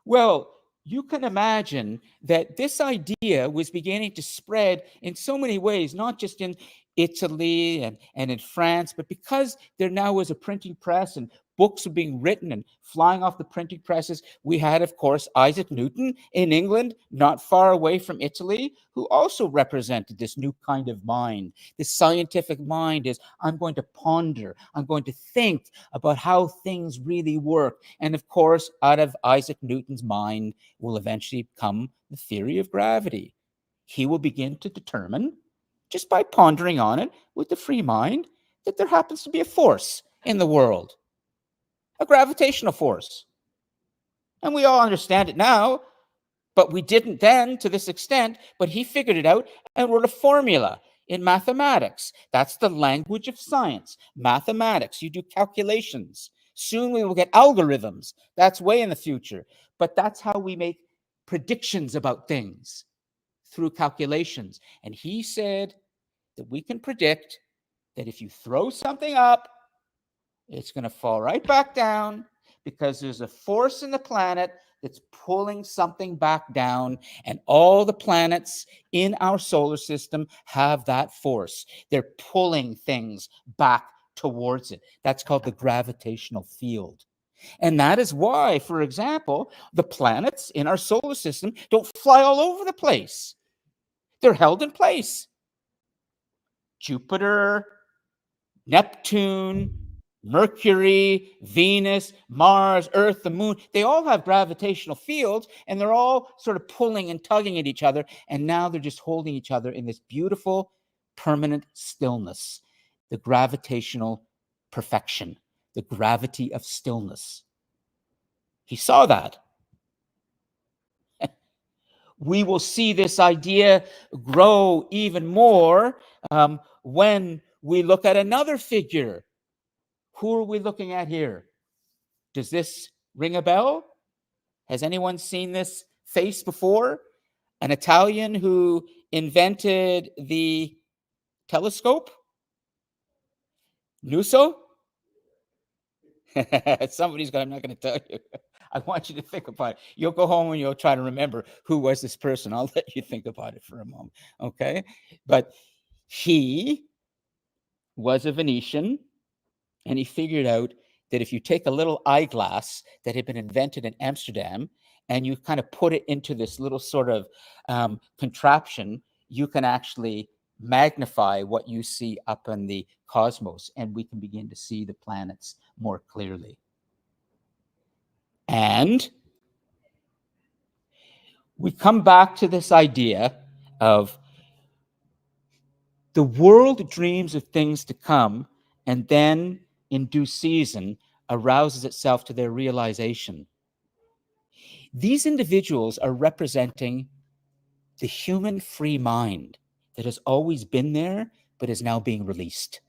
Well, you can imagine that this idea was beginning to spread in so many ways, not just in Italy and in France, but because there now was a printing press and books were being written and flying off the printing presses, we had, of course, Isaac Newton in England, not far away from Italy, who also represented this new kind of mind. This scientific mind is, I'm going to ponder, I'm going to think about how things really work. And of course, out of Isaac Newton's mind will eventually come the theory of gravity. He will begin to determine, just by pondering on it with the free mind, that there happens to be a force in the world, a gravitational force. And we all understand it now, but we didn't then to this extent, but he figured it out and wrote a formula in mathematics. That's the language of science, mathematics. You do calculations. Soon we will get algorithms. That's way in the future. But that's how we make predictions about things, through calculations. And he said that we can predict that if you throw something up, it's going to fall right back down because there's a force in the planet that's pulling something back down, and all the planets in our solar system have that force. They're pulling things back towards it. That's called the gravitational field. And that is why, for example, the planets in our solar system don't fly all over the place. They're held in place. Jupiter, Neptune, Mercury, Venus, Mars, Earth, the moon, they all have gravitational fields, and they're all sort of pulling and tugging at each other. And now they're just holding each other in this beautiful, permanent stillness, the gravitational perfection, the gravity of stillness. He saw that. We will see this idea grow even more when we look at another figure Who are we looking at here? Does this ring a bell? Has anyone seen this face before? An Italian who invented the telescope? Nusso? Somebody's going, I'm not going to tell you. I want you to think about it. You'll go home and you'll try to remember who was this person. I'll let you think about it for a moment. Okay? But he was a Venetian, and he figured out that if you take a little eyeglass that had been invented in Amsterdam and you kind of put it into this little sort of contraption, you can actually magnify what you see up in the cosmos, and we can begin to see the planets more clearly. And we come back to this idea of the world dreams of things to come, and then in due season arouses itself to their realization. These individuals are representing the human free mind that has always been there, but is now being released.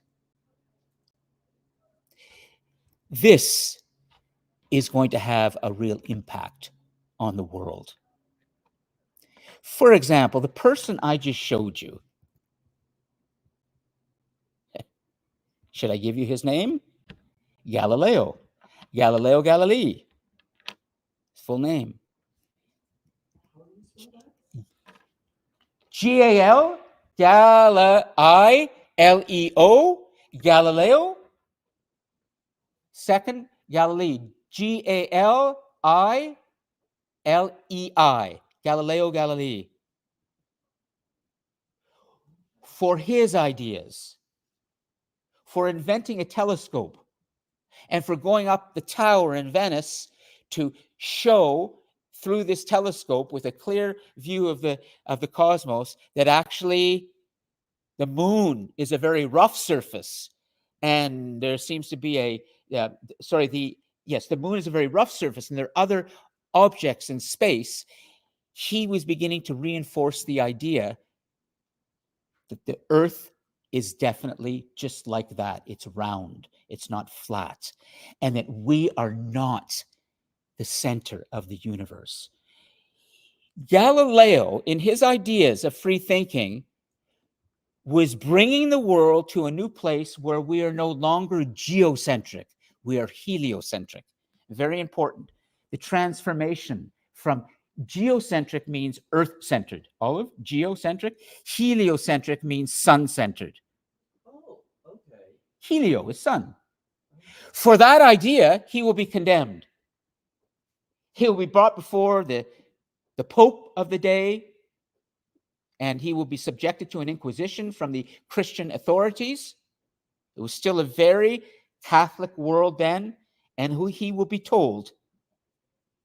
This is going to have a real impact on the world. For example, the person I just showed you. Should I give you his name? Galileo. Galileo Galilei. His full name. G-A-L, I-L-E-O, Galileo. Second, Galilei, G-A-L-I-L-E-I, Galileo Galilei. For his ideas, for inventing a telescope, and for going up the tower in Venice to show through this telescope with a clear view of the cosmos that actually the moon is a very rough surface, and there seems to be the moon is a very rough surface, and there are other objects in space. He was beginning to reinforce the idea that the Earth is definitely just like that. It's round, it's not flat, and that we are not the center of the universe. Galileo, in his ideas of free thinking, was bringing the world to a new place where we are no longer geocentric, we are heliocentric. Very important. The transformation from geocentric means earth-centered. Olive, geocentric. Heliocentric means sun-centered. Oh, okay. Helio is sun. For that idea, he will be condemned. He will be brought before the Pope of the day, and he will be subjected to an inquisition from the Christian authorities. It was still a very Catholic world then, and he will be told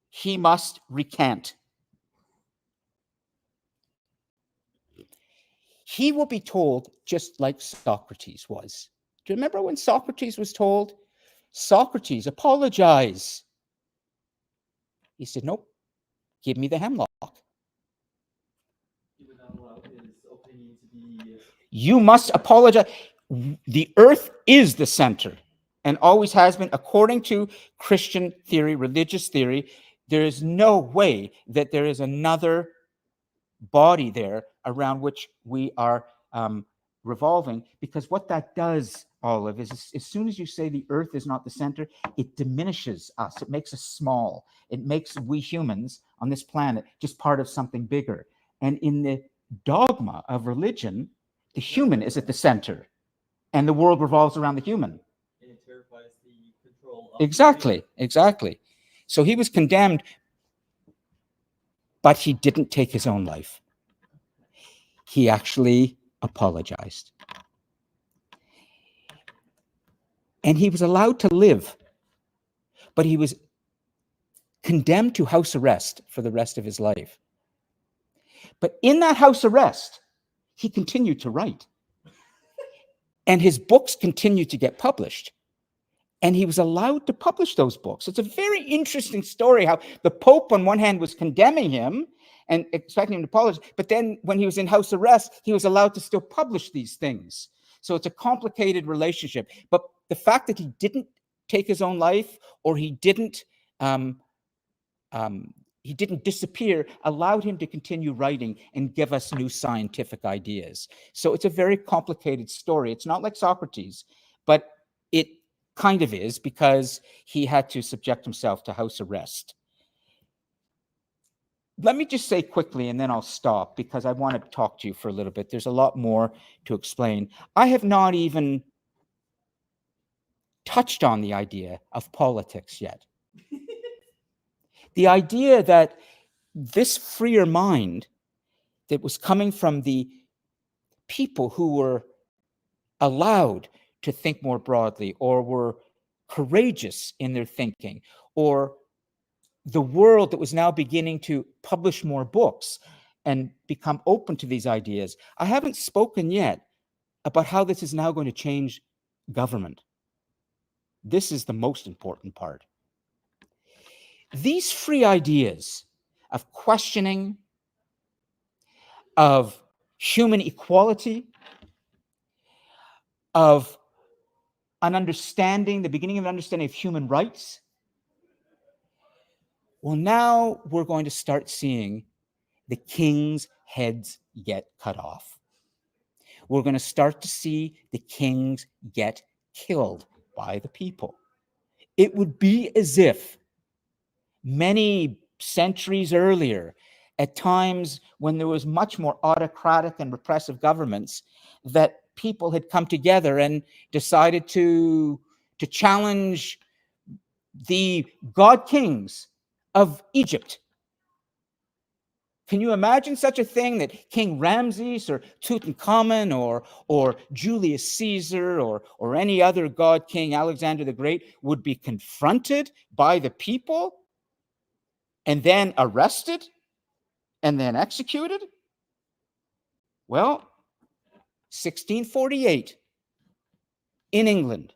he must recant. He will be told just like Socrates was. Do you remember when Socrates was told? Socrates, apologize. He said, nope, give me the hemlock. He would not allow his opinion to be. You must apologize. The earth is the center and always has been, according to Christian theory, religious theory. There is no way that there is another body there around which we are revolving, because what that does, Olive, is as soon as you say the earth is not the center, it diminishes us. It makes us small. It makes we humans on this planet just part of something bigger. And in the dogma of religion, the human is at the center and the world revolves around the human. And it terrifies the control of Exactly. So he was condemned, but he didn't take his own life. He actually apologized. And he was allowed to live, but he was condemned to house arrest for the rest of his life. But in that house arrest, he continued to write. And his books continued to get published. And he was allowed to publish those books. It's a very interesting story how the Pope, on one hand, was condemning him and expecting him to apologize. But then when he was in house arrest, he was allowed to still publish these things. So it's a complicated relationship. But the fact that he didn't take his own life, or he didn't disappear, allowed him to continue writing and give us new scientific ideas. So it's a very complicated story. It's not like Socrates, but it kind of is, because he had to subject himself to house arrest. Let me just say quickly, and then I'll stop, because I want to talk to you for a little bit. There's a lot more to explain. I have not even touched on the idea of politics yet. The idea that this freer mind that was coming from the people who were allowed to think more broadly, or were courageous in their thinking, or the world that was now beginning to publish more books and become open to these ideas. I haven't spoken yet about how this is now going to change government. This is the most important part. These free ideas of questioning, of human equality, of an understanding, the beginning of an understanding of human rights, well, now we're going to start seeing the king's heads get cut off. We're going to start to see the kings get killed by the people. It would be as if many centuries earlier, at times when there was much more autocratic and repressive governments, that people had come together and decided to challenge the god kings of Egypt. Can you imagine such a thing, that King Ramses or Tutankhamun or Julius Caesar or any other god king, Alexander the Great, would be confronted by the people and then arrested and then executed? Well, 1648 in England.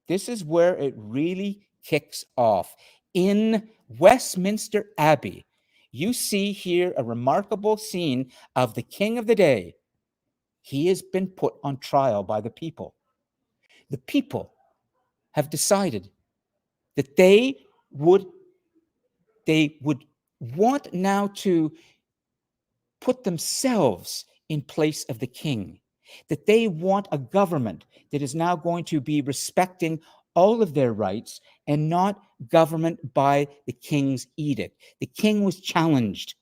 This is where it really kicks off. In Westminster Abbey, you see here a remarkable scene of the king of the day. He has been put on trial by the people. The people have decided that they would want now to put themselves in place of the king, that they want a government that is now going to be respecting all of their rights and not government by the king's edict. The king was challenged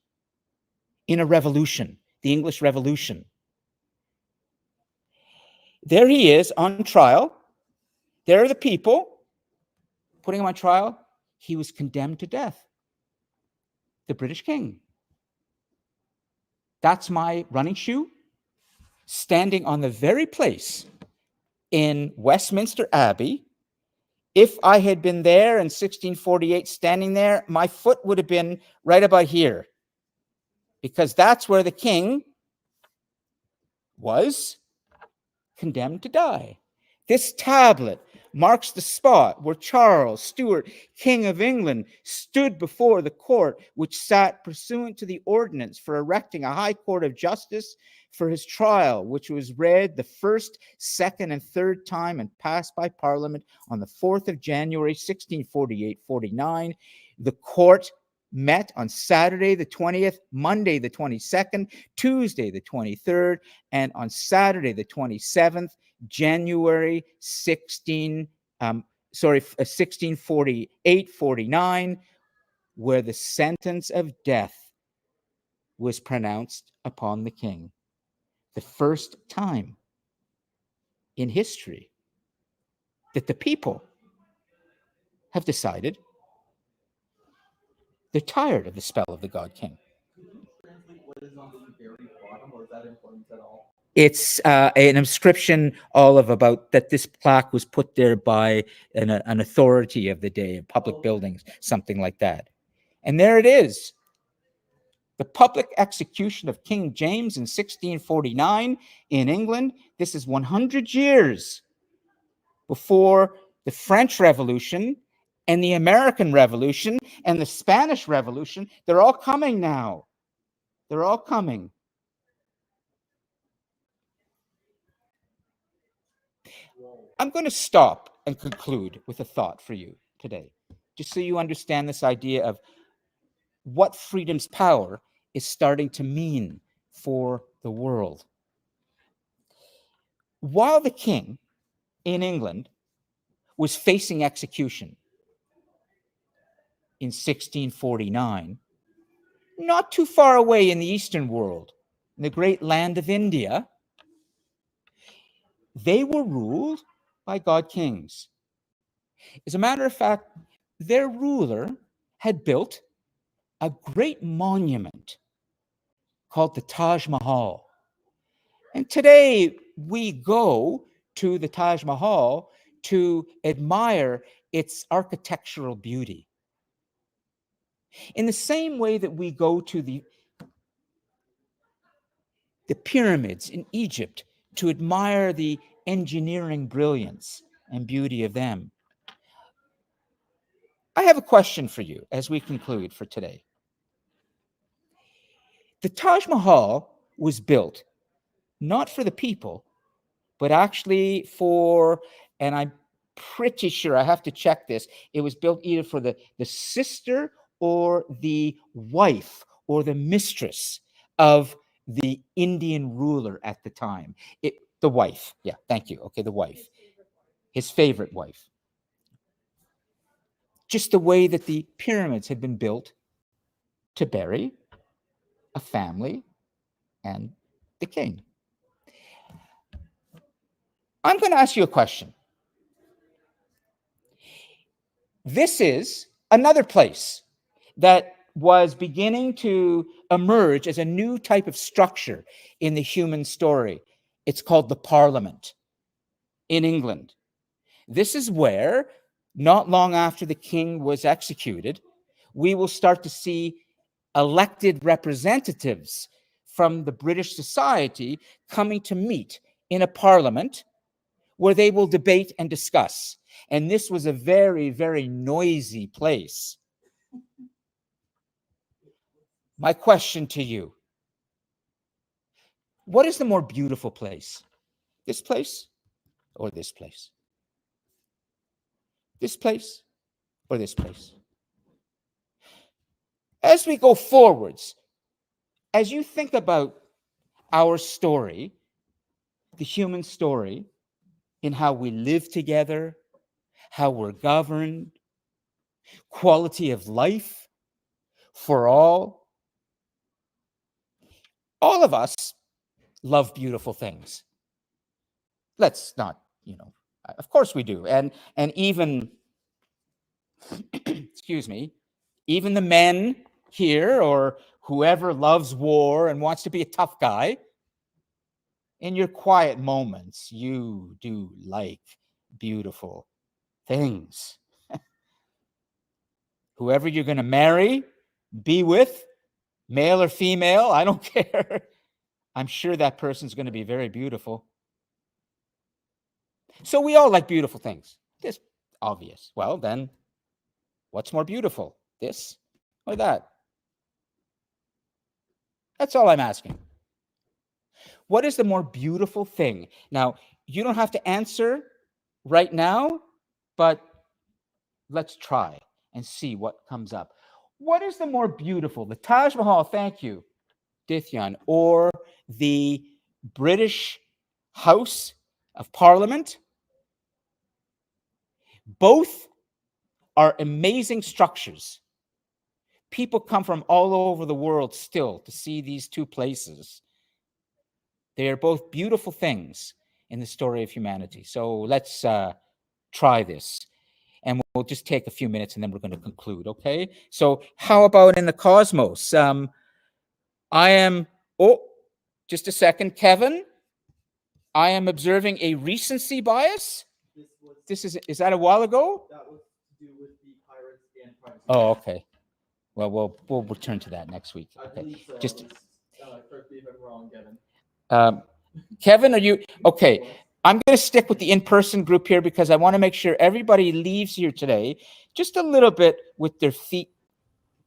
in a revolution, the English Revolution. There he is on trial. There are the people putting him on trial. He was condemned to death. The British king. That's my running shoe, standing on the very place in Westminster Abbey. If I had been there in 1648, standing there, my foot would have been right about here, because that's where the king was condemned to die. This tablet marks the spot where Charles Stuart, King of England, stood before the court which sat pursuant to the ordinance for erecting a high court of justice for his trial, which was read the first, second, and third time and passed by Parliament on the 4th of January, 1648-49. The court met on Saturday the 20th, Monday the 22nd, Tuesday the 23rd, and on Saturday the 27th, January 1648-49, where the sentence of death was pronounced upon the king. The first time in history that the people have decided they're tired of the spell of the God King. Could you translate what is on the very bottom, or is that important at all? It's an inscription, all of about that this plaque was put there by an authority of the day, public buildings, something like that. And there it is. The public execution of King James in 1649 in England. This is 100 years before the French Revolution and the American Revolution and the Spanish Revolution. They're all coming now. They're all coming. I'm going to stop and conclude with a thought for you today, just so you understand this idea of what freedom's power is starting to mean for the world. While the king in England was facing execution in 1649, not too far away in the Eastern world, in the great land of India, they were ruled by god kings. As a matter of fact, their ruler had built a great monument called the Taj Mahal. And today we go to the Taj Mahal to admire its architectural beauty. In the same way that we go to the pyramids in Egypt to admire the engineering brilliance and beauty of them. I have a question for you as we conclude for today. The Taj Mahal was built not for the people, but actually for, and I'm pretty sure, I have to check this, it was built either for the sister or the wife or the mistress of the Indian ruler at the time. The wife. Yeah, thank you. Okay, the wife. His favorite wife. Just the way that the pyramids had been built to bury a family and the king. I'm going to ask you a question. This is another place that was beginning to emerge as a new type of structure in the human story. It's called the Parliament in England. This is where, not long after the king was executed, we will start to see elected representatives from the British society coming to meet in a parliament where they will debate and discuss. And this was a very, very noisy place. My question to you, what is the more beautiful place? This place or this place? This place or this place? As we go forwards, as you think about our story, the human story, in how we live together, how we're governed, quality of life for all of us love beautiful things. Let's not, of course we do. And even, excuse me, even the men here or whoever loves war and wants to be a tough guy, in your quiet moments, you do like beautiful things. Whoever you're going to marry, be with, male or female, I don't care. I'm sure that person's going to be very beautiful. So we all like beautiful things. It's obvious. Well, then, what's more beautiful? This or that? That's all I'm asking. What is the more beautiful thing? Now, you don't have to answer right now, but let's try and see what comes up. What is the more beautiful? The Taj Mahal, thank you, Dithyan, or the British House of Parliament? Both are amazing structures. People come from all over the world still to see these two places. They are both beautiful things in the story of humanity. So let's try this. And we'll just take a few minutes and then we're going to conclude, okay? So how about in the cosmos? Just a second, Kevin. I am observing a recency bias. Is that a while ago? That was to do with the pirates and pirates. Oh, okay. Well, we'll return to that next week. I Okay. believe so. Just correct me if I'm wrong, Kevin. Kevin, are you okay? I'm going to stick with the in-person group here because I want to make sure everybody leaves here today just a little bit with their feet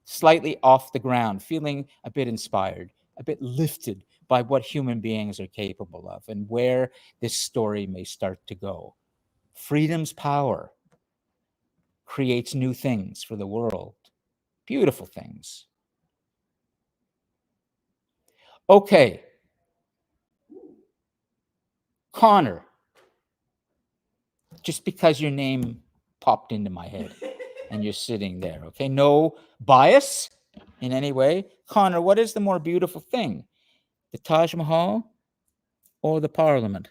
slightly off the ground, feeling a bit inspired, a bit lifted by what human beings are capable of and where this story may start to go Freedom's power creates new things for the world. Beautiful things. Okay. Connor, just because your name popped into my head and you're sitting there, okay? No bias in any way. Connor, what is the more beautiful thing? The Taj Mahal or the Parliament?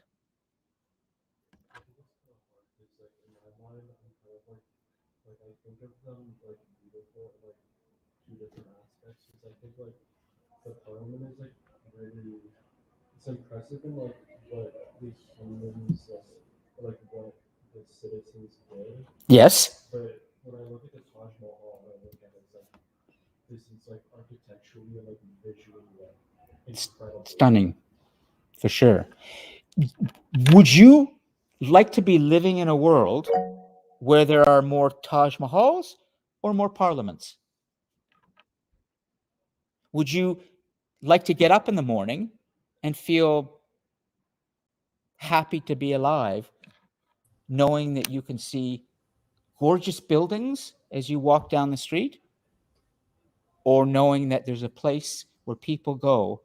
It's like in my mind, I'm kind of like I think of them like beautiful, like two different aspects. Because I think like the Parliament is like really, it's impressive in like what the humans like what the citizens did. Yes. But when I look at the Taj Mahal, I look at it as like this is like architecturally and like visually like incredible. Stunning, for sure. Would you like to be living in a world where there are more Taj Mahals or more parliaments? Would you like to get up in the morning and feel happy to be alive, knowing that you can see gorgeous buildings as you walk down the street, or knowing that there's a place where people go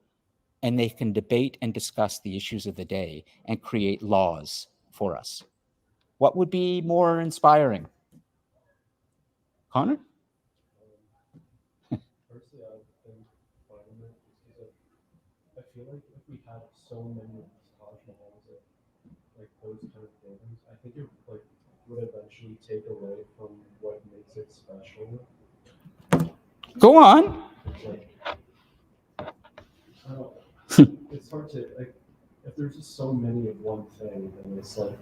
and they can debate and discuss the issues of the day and create laws for us? What would be more inspiring? Connor? Personally, I think Parliament just because I feel like if we had so many of these Taj Mahals, like those kind of buildings, I think it like would eventually take away from what makes it special. Go on. It's like, I don't know. It's hard to like if there's just so many of one thing, then it's like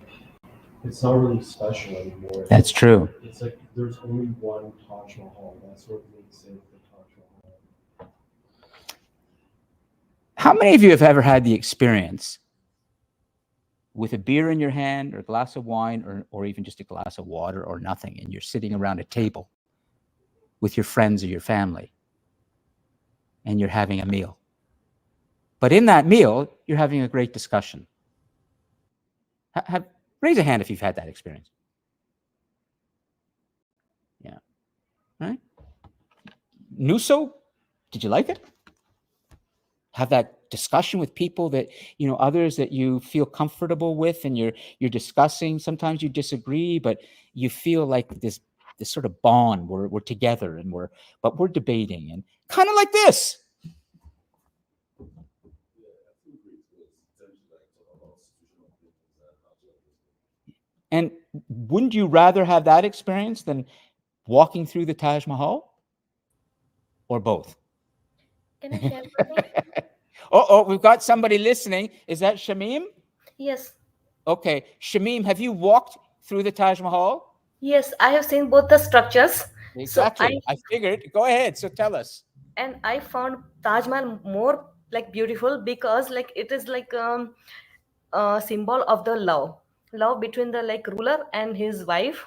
it's not really special anymore. That's true. It's like there's only one Taj Mahal. That's what makes it the Taj Mahal. How many of you have ever had the experience with a beer in your hand or a glass of wine or even just a glass of water or nothing, and you're sitting around a table with your friends or your family and you're having a meal? But in that meal, you're having a great discussion. Raise a hand if you've had that experience. Yeah. All right. Nuso, did you like it? Have that discussion with people that, you know, others that you feel comfortable with, and you're discussing. Sometimes you disagree, but you feel like this sort of bond. We're together and we're debating, and kind of like this. And wouldn't you rather have that experience than walking through the Taj Mahal? Or both? Can I share something? Oh, we've got somebody listening. Is that Shamim? Yes. Okay. Shamim, have you walked through the Taj Mahal? Yes, I have seen both the structures. Exactly. I figured. Go ahead. So tell us. And I found Taj Mahal more like beautiful because like it is like a symbol of the love between the like ruler and his wife.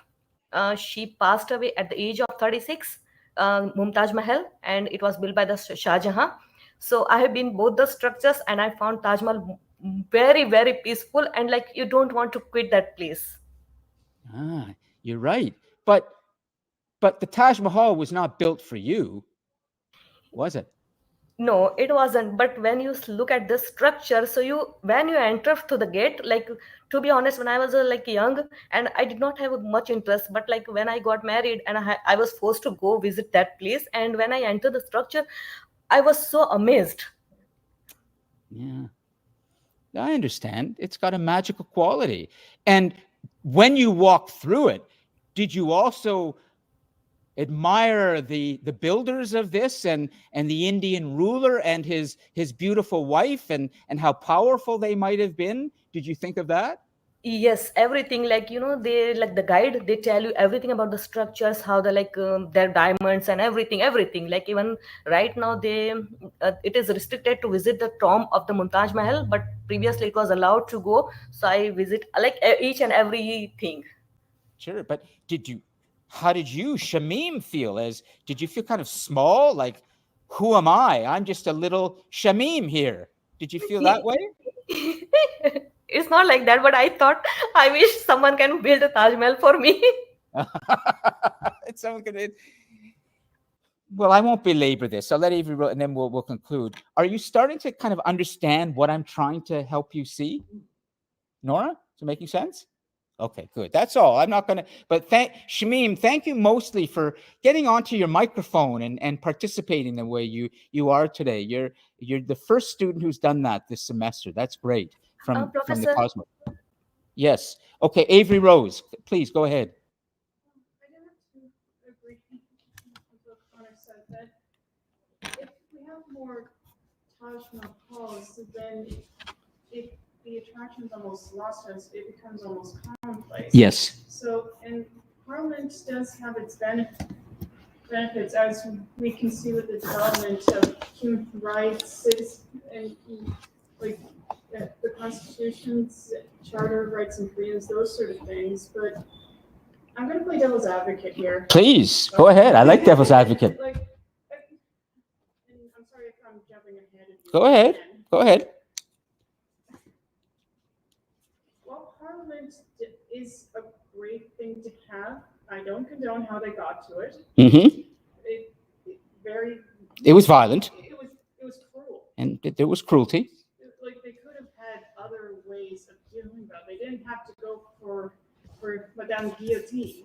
She passed away at the age of 36, Mumtaz Mahal, and it was built by the Shah Jahan. So I have been both the structures, and I found Taj Mahal very, very peaceful, and like you don't want to quit that place. Ah, you're right. But the Taj Mahal was not built for you, was it? No, it wasn't. But when you look at the structure, so when you enter to the gate, like to be honest, when I was like young and I did not have much interest, but like when I got married and I was forced to go visit that place, and when I entered the structure, I was so amazed. Yeah, I understand. It's got a magical quality. And when you walk through it, did you also admire the builders of this and the Indian ruler and his beautiful wife and how powerful they might have been? Did you think of that? Yes, everything, like they like the guide, they tell you everything about the structures, how the like their diamonds and everything. Like even right now it is restricted to visit the tomb of the Mumtaz Mahal, but previously it was allowed to go. So I visit like each and everything. Sure, but how did you, Shamim, feel? Did you feel kind of small? Like, who am I? I'm just a little Shamim here. Did you feel that way? it's not like that, but I thought I wish someone can build a Taj Mahal for me. Someone could. Well, I won't belabor this. I'll let Avery, and then we'll conclude. Are you starting to kind of understand what I'm trying to help you see, Nora? Is it making sense? Okay, good. That's all. I'm not going to. But Shamim, thank you mostly for getting onto your microphone and participating the way you are today. You're the first student who's done that this semester. That's great. From the Professor, Cosmos. Yes. Okay, Avery Rose, please go ahead. I do have to agree with what Connor said, that if we have more Taj Mahals, then the attraction's almost lost us. It becomes almost commonplace. Yes. So, and Parliament does have its benefits, as we can see with the development of human rights and like the Constitution's Charter of Rights and Freedoms, those sort of things. But I'm going to play devil's advocate here. Please go ahead. I like devil's advocate. And I'm sorry if I'm jumping ahead. of you Go ahead. again. Go ahead. Well, Parliament is a great thing to have. I don't condone how they got to it. Mm-hmm. It was violent. It was cruel. And there was cruelty. Like they could have had other ways of doing that. They didn't have to go for Madame Guillotine.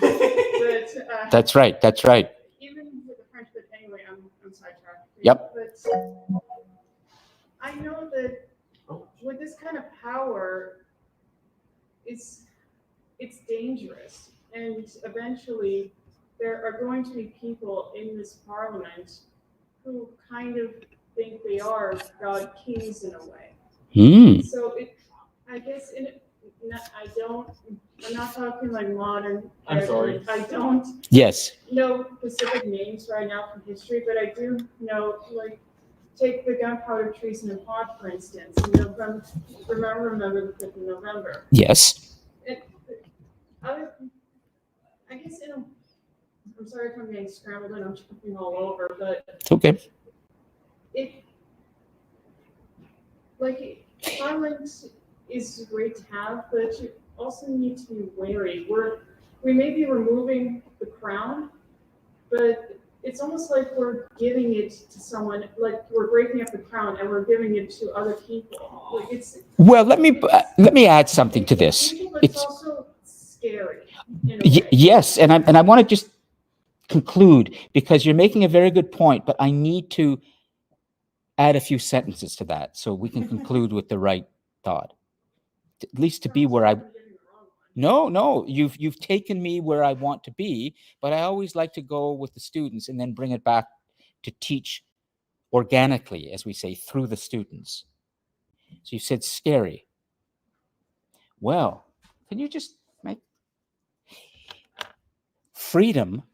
But That's right. That's right. even with the French, but anyway, I'm sidetracked. Yep. But I know that with this kind of power, it's dangerous, and eventually there are going to be people in this parliament who kind of think they are God kings in a way. Hmm. So I guess I'm not talking like modern. I'm sorry. I don't Yes. know specific names right now from history, but I do know, like, take the gunpowder treason and plot, for instance. From remember the 5th of November. Yes. I guess I'm sorry if I'm getting scrambled and I'm jumping all over, but It's okay. Parliament is great to have, but you also need to be wary. We may be removing the crown, but it's almost like we're giving it to someone, like we're breaking up the crown and we're giving it to other people. Like Well, let me add something to this. But it's also scary. In a way. Yes, and I want to just conclude, because you're making a very good point, but I need to add a few sentences to that so we can conclude with the right thought. At least to be where No, you've taken me where I want to be, but I always like to go with the students and then bring it back to teach organically, as we say, through the students. So you said scary. Well, can you just make freedom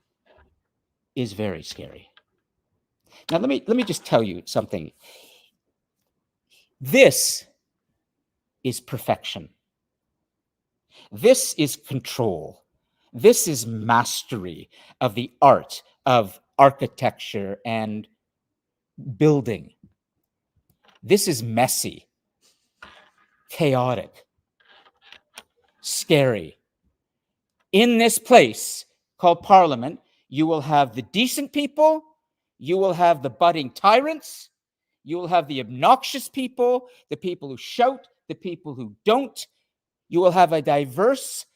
is very scary. Now let me just tell you something. This is perfection. This is control. This is mastery of the art of architecture and building. This is messy, chaotic, scary. In this place called Parliament, you will have the decent people, you will have the budding tyrants, you will have the obnoxious people, the people who shout, the people who don't. You will have a diverse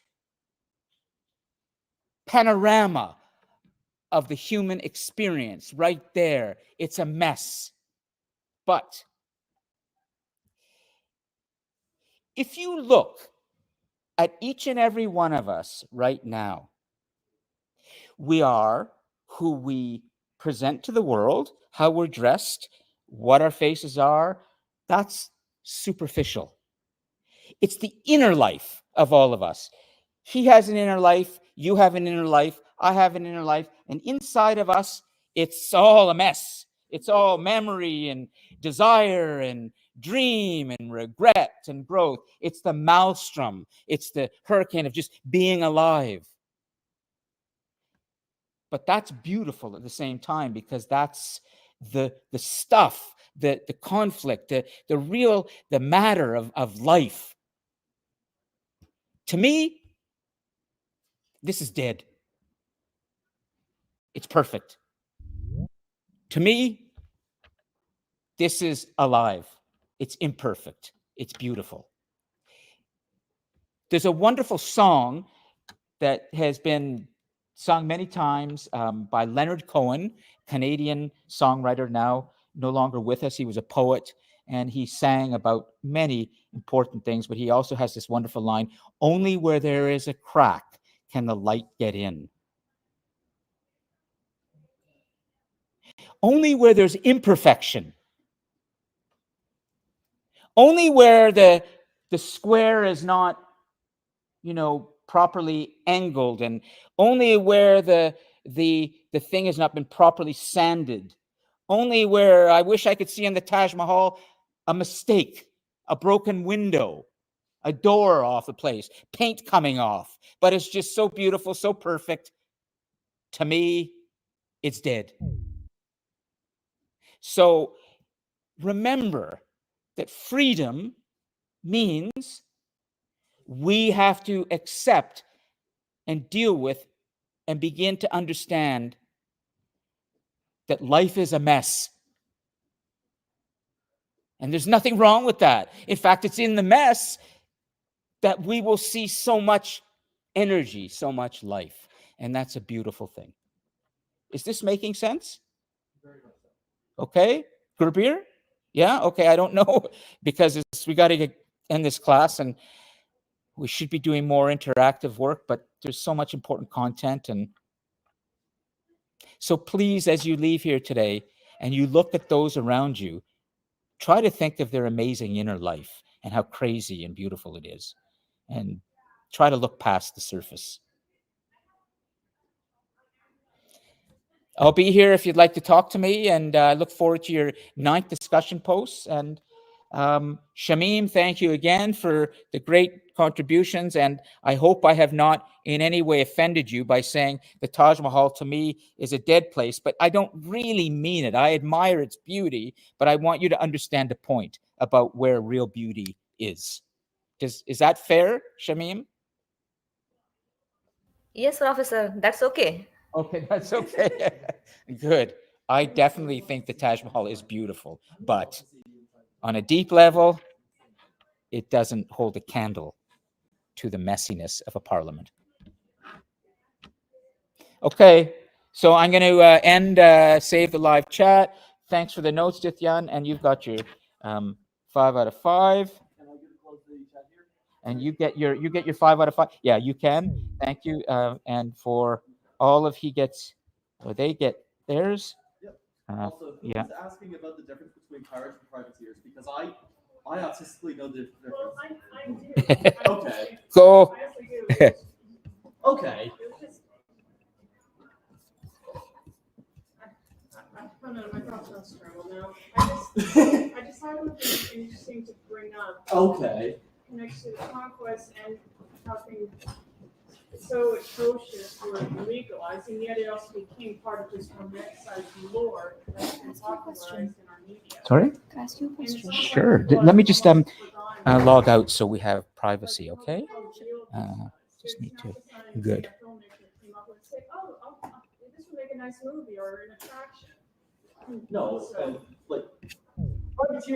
panorama of the human experience right there. It's a mess. But if you look at each and every one of us right now, we are who we present to the world, how we're dressed, what our faces are. That's superficial. It's the inner life of all of us. He has an inner life. You have an inner life. I have an inner life. And inside of us, it's all a mess. It's all memory and desire and dream and regret and growth. It's the maelstrom. It's the hurricane of just being alive. But that's beautiful at the same time, because that's the stuff the conflict, the matter of life. To me, this is dead. It's perfect. To me, this is alive. It's imperfect. It's beautiful. There's a wonderful song that has been sung many times by Leonard Cohen, Canadian songwriter, now no longer with us. He was a poet, and he sang about many important things, but he also has this wonderful line, "Only where there is a crack can the light get in." Only where there's imperfection, only where the square is not, properly angled, and only where the thing has not been properly sanded, only where I wish I could see in the Taj Mahal a mistake, a broken window, a door off the place, paint coming off, but it's just so beautiful, so perfect. To me, it's dead. So remember that freedom means we have to accept and deal with and begin to understand that life is a mess. And there's nothing wrong with that. In fact, it's in the mess that we will see so much energy, so much life. And that's a beautiful thing. Is this making sense? Very much so. Okay, Gurbir? Yeah, okay, I don't know, because we got to end this class, and we should be doing more interactive work, but there's so much important content. And so please, as you leave here today and you look at those around you, try to think of their amazing inner life and how crazy and beautiful it is, and try to look past the surface. I'll be here if you'd like to talk to me, and I look forward to your 9th discussion posts. And Shamim, thank you again for the great contributions, and I hope I have not in any way offended you by saying the Taj Mahal to me is a dead place, but I don't really mean it. I admire its beauty, but I want you to understand the point about where real beauty is. Is that fair, Shamim? Yes, Professor, that's okay. Okay, that's okay. Good. I definitely think the Taj Mahal is beautiful, but on a deep level, it doesn't hold a candle to the messiness of a parliament. Okay, so I'm going to end, save the live chat. Thanks for the notes, Dityan, and you've got your 5 out of 5. Can I get to close the chat here? And you get your 5 out of 5. Yeah, you can. Thank you. And for all of they get theirs. Yep. Uh, Also, who's yeah. asking about the difference between pirates and privateers? Because I artistically know the difference. Well, I do. Okay. Go. I actually do. Okay. It was just. I don't know, my thoughts don't struggle now. I just thought it would be interesting to bring up. Okay. Connection to conquest and something so atrocious were legalized, and yet it also became part of this romanticized lore that's been popularized in our media. Sorry? Can I ask you a And it's question? almost Sure. like it Let me was just almost forgotten. log out so we have Like, privacy, okay? how real this Uh, was. just It's need not to- just something good. a filmmaker came up with. It's like, this would make a nice movie or an attraction. No, So- like privateers